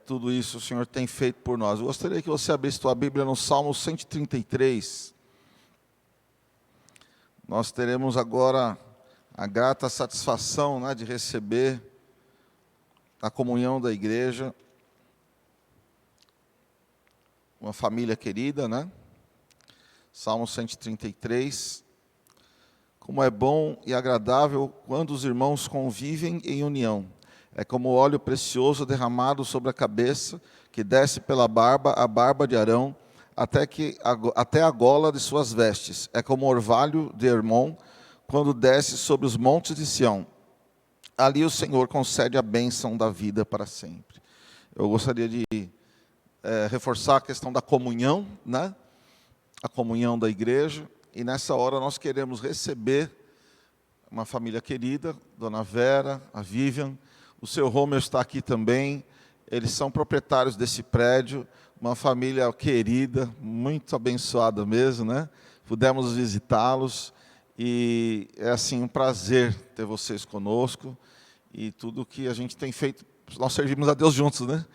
Tudo isso o Senhor tem feito por nós. Eu gostaria que você abrisse sua Bíblia no Salmo 133. Nós teremos agora a grata satisfação, né, de receber a comunhão da igreja, uma família querida, né? Salmo 133. Como é bom e agradável quando os irmãos convivem em união. É como óleo precioso derramado sobre a cabeça, que desce pela barba, a barba de Arão, até a gola de suas vestes. É como orvalho de Hermon, quando desce sobre os montes de Sião. Ali o Senhor concede a bênção da vida para sempre. Eu gostaria de reforçar a questão da comunhão, né? A comunhão da igreja. E nessa hora nós queremos receber uma família querida, Dona Vera, a Vivian, o seu Romeu está aqui também, eles são proprietários desse prédio, uma família querida, muito abençoada mesmo, né? Pudemos visitá-los e é assim um prazer ter vocês conosco e tudo que a gente tem feito, nós servimos a Deus juntos, né?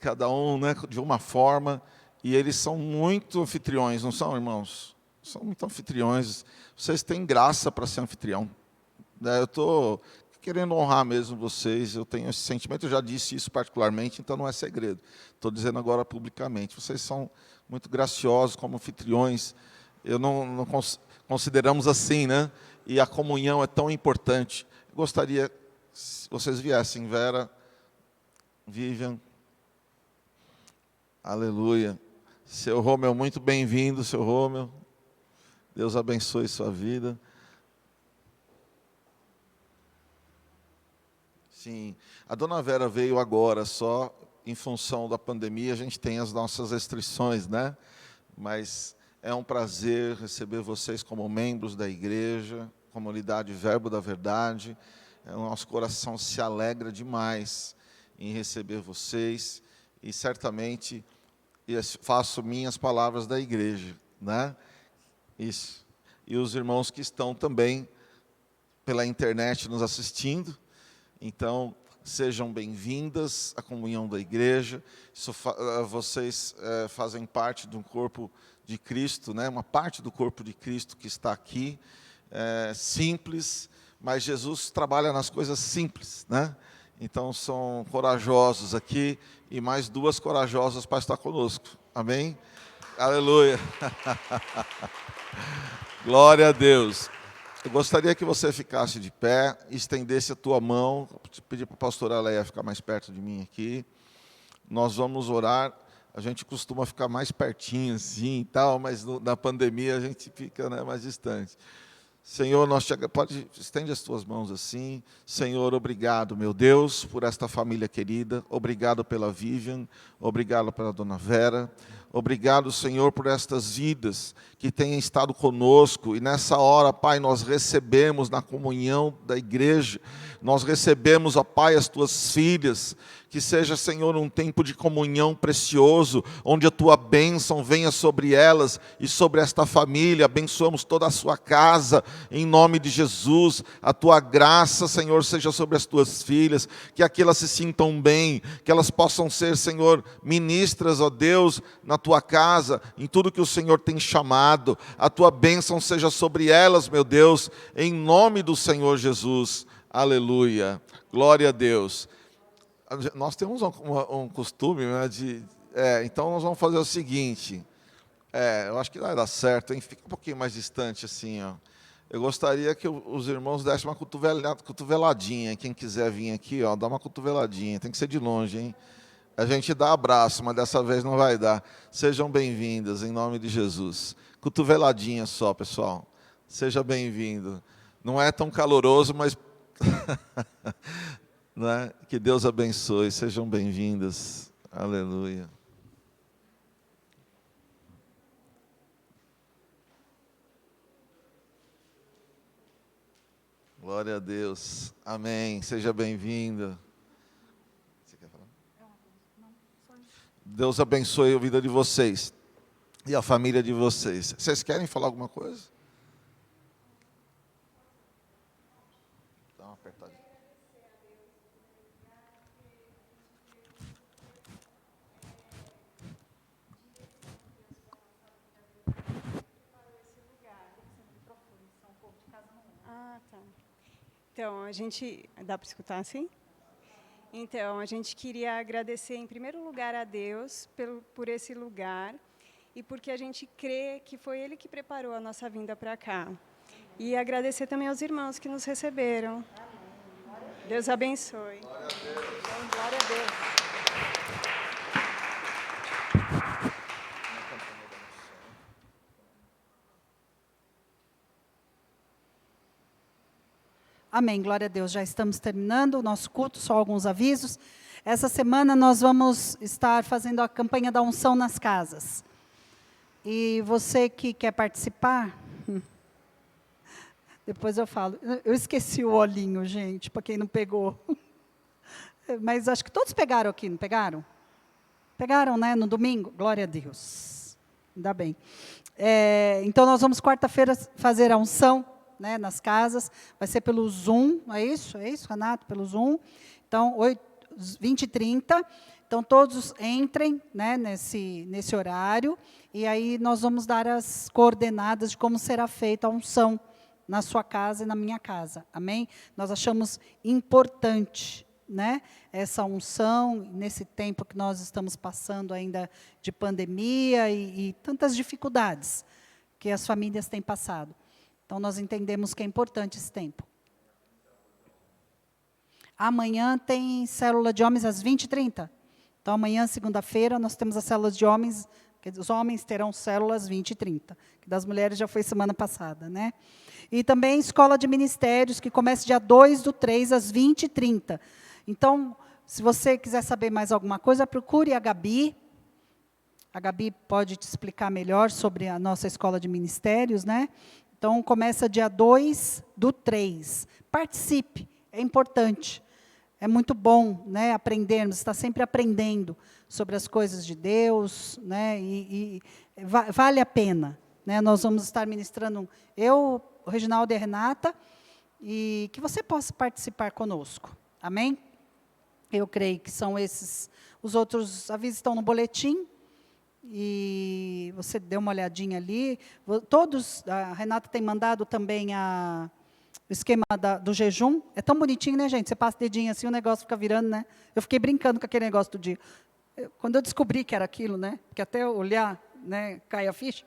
Cada um, né, de uma forma, e eles são muito anfitriões, não são, irmãos? São muito anfitriões, vocês têm graça para ser anfitrião. Eu estou querendo honrar mesmo vocês, eu tenho esse sentimento, eu já disse isso particularmente, então não é segredo. Estou dizendo agora publicamente. Vocês são muito graciosos como anfitriões, consideramos assim, né? E a comunhão é tão importante. Eu gostaria que vocês viessem, Vera, Vivian, aleluia. Seu Rômeu, muito bem-vindo, seu Rômeu. Deus abençoe sua vida. Sim, a dona Vera veio agora só em função da pandemia, a gente tem as nossas restrições, né? Mas é um prazer receber vocês como membros da igreja, comunidade Verbo da Verdade. O nosso coração se alegra demais em receber vocês e certamente faço minhas palavras da igreja, né? Isso. E os irmãos que estão também pela internet nos assistindo. Então, sejam bem-vindas à comunhão da igreja. Vocês fazem parte de um corpo de Cristo, né? Uma parte do corpo de Cristo que está aqui, simples, mas Jesus trabalha nas coisas simples, né? Então, são corajosos aqui e mais duas corajosas para estar conosco. Amém? Aleluia! Glória a Deus! Eu gostaria que você ficasse de pé, estendesse a tua mão, pedir para a pastora Leia ficar mais perto de mim aqui. Nós vamos orar, a gente costuma ficar mais pertinho assim e tal, mas na pandemia a gente fica, né, mais distante. Senhor, estende as tuas mãos assim. Senhor, obrigado, meu Deus, por esta família querida. Obrigado pela Vivian, obrigado pela dona Vera. Obrigado, Senhor, por estas vidas que têm estado conosco. E nessa hora, Pai, nós recebemos na comunhão da igreja, nós recebemos, ó Pai, as tuas filhas. Que seja, Senhor, um tempo de comunhão precioso, onde a tua bênção venha sobre elas e sobre esta família. Abençoamos toda a sua casa, em nome de Jesus. A tua graça, Senhor, seja sobre as tuas filhas, que aqui elas se sintam bem, que elas possam ser, Senhor, ministras, ó Deus, na tua casa, em tudo que o Senhor tem chamado. A tua bênção seja sobre elas, meu Deus, em nome do Senhor Jesus. Aleluia. Glória a Deus. Nós temos um costume, né, então nós vamos fazer o seguinte, eu acho que vai dar certo, hein? Fica um pouquinho mais distante assim, ó. Eu gostaria que os irmãos dessem uma cotoveladinha, quem quiser vir aqui, ó, dá uma cotoveladinha, tem que ser de longe, hein? A gente dá abraço, mas dessa vez não vai dar. Sejam bem-vindas, em nome de Jesus. Cotoveladinha só, pessoal. Seja bem-vindo. Não é tão caloroso, mas... né? Que Deus abençoe, sejam bem-vindas, aleluia. Glória a Deus, amém, seja bem-vinda. Você quer falar? Deus abençoe a vida de vocês e a família de vocês. Vocês querem falar alguma coisa? Dá uma apertadinha. Ah, tá. Então, a gente... Dá para escutar assim? Então, a gente queria agradecer, em primeiro lugar, a Deus por esse lugar e porque a gente crê que foi Ele que preparou a nossa vinda para cá. E agradecer também aos irmãos que nos receberam. Deus abençoe. Glória a Deus. Glória a Deus. Amém, glória a Deus. Já estamos terminando o nosso culto, só alguns avisos. Essa semana nós vamos estar fazendo a campanha da unção nas casas. E você que quer participar, depois eu falo. Eu esqueci o olhinho, gente, para quem não pegou. Mas acho que todos pegaram aqui, não pegaram? Pegaram, né, no domingo? Glória a Deus. Ainda bem. Então, nós vamos quarta-feira fazer a unção, né, nas casas. Vai ser pelo Zoom, é isso? É isso, Renato? Pelo Zoom. Então, 20h30. Então, todos entrem, né, nesse horário. E aí, nós vamos dar as coordenadas de como será feita a unção na sua casa e na minha casa. Amém? Nós achamos importante, né, essa unção, nesse tempo que nós estamos passando ainda de pandemia e tantas dificuldades que as famílias têm passado. Então, nós entendemos que é importante esse tempo. Amanhã tem célula de homens às 20h30. Então, amanhã, segunda-feira, nós temos as células de homens, que os homens terão células 20h30, que das mulheres já foi semana passada, né? E também escola de ministérios, que começa dia 2/3, às 20h30. Então, se você quiser saber mais alguma coisa, procure a Gabi. A Gabi pode te explicar melhor sobre a nossa escola de ministérios, né? Então, começa dia 2/3. Participe, é importante. É muito bom, né, aprendermos, está sempre aprendendo sobre as coisas de Deus, né, vale a pena. Né? Nós vamos estar ministrando, eu, o Reginaldo e a Renata, e que você possa participar conosco. Amém? Eu creio que são esses. Os outros avisos estão no boletim, e você deu uma olhadinha ali. Todos, a Renata tem mandado também o esquema do jejum. É tão bonitinho, né, gente? Você passa o dedinho assim, o negócio fica virando, né? Eu fiquei brincando com aquele negócio do dia. Quando eu descobri que era aquilo, né? Porque até eu olhar, né, cai a ficha,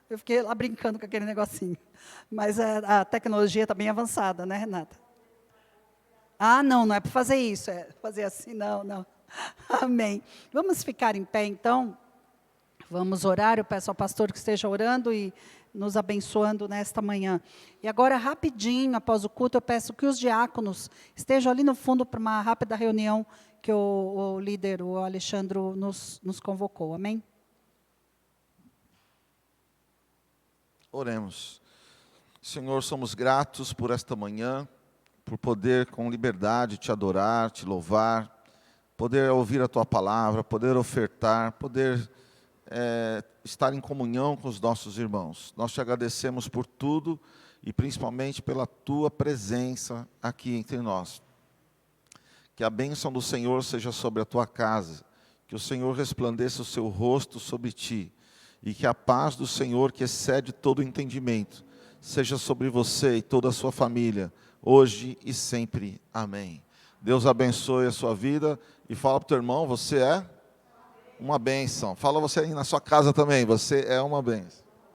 eu fiquei lá brincando com aquele negocinho. Mas a tecnologia está bem avançada, né, Renata? Ah, não é para fazer isso, é fazer assim, não. Amém. Vamos ficar em pé, então. Vamos orar, eu peço ao pastor que esteja orando e nos abençoando nesta manhã. E agora, rapidinho, após o culto, eu peço que os diáconos estejam ali no fundo para uma rápida reunião que o líder, o Alexandre, nos convocou. Amém? Oremos. Senhor, somos gratos por esta manhã, por poder com liberdade te adorar, te louvar, poder ouvir a tua palavra, poder ofertar, poder estar em comunhão com os nossos irmãos. Nós te agradecemos por tudo e principalmente pela tua presença aqui entre nós. Que a bênção do Senhor seja sobre a tua casa, que o Senhor resplandeça o seu rosto sobre ti e que a paz do Senhor, que excede todo o entendimento, seja sobre você e toda a sua família, hoje e sempre. Amém. Deus abençoe a sua vida e fala para o teu irmão, você é uma bênção. Fala você aí na sua casa também, você é uma bênção.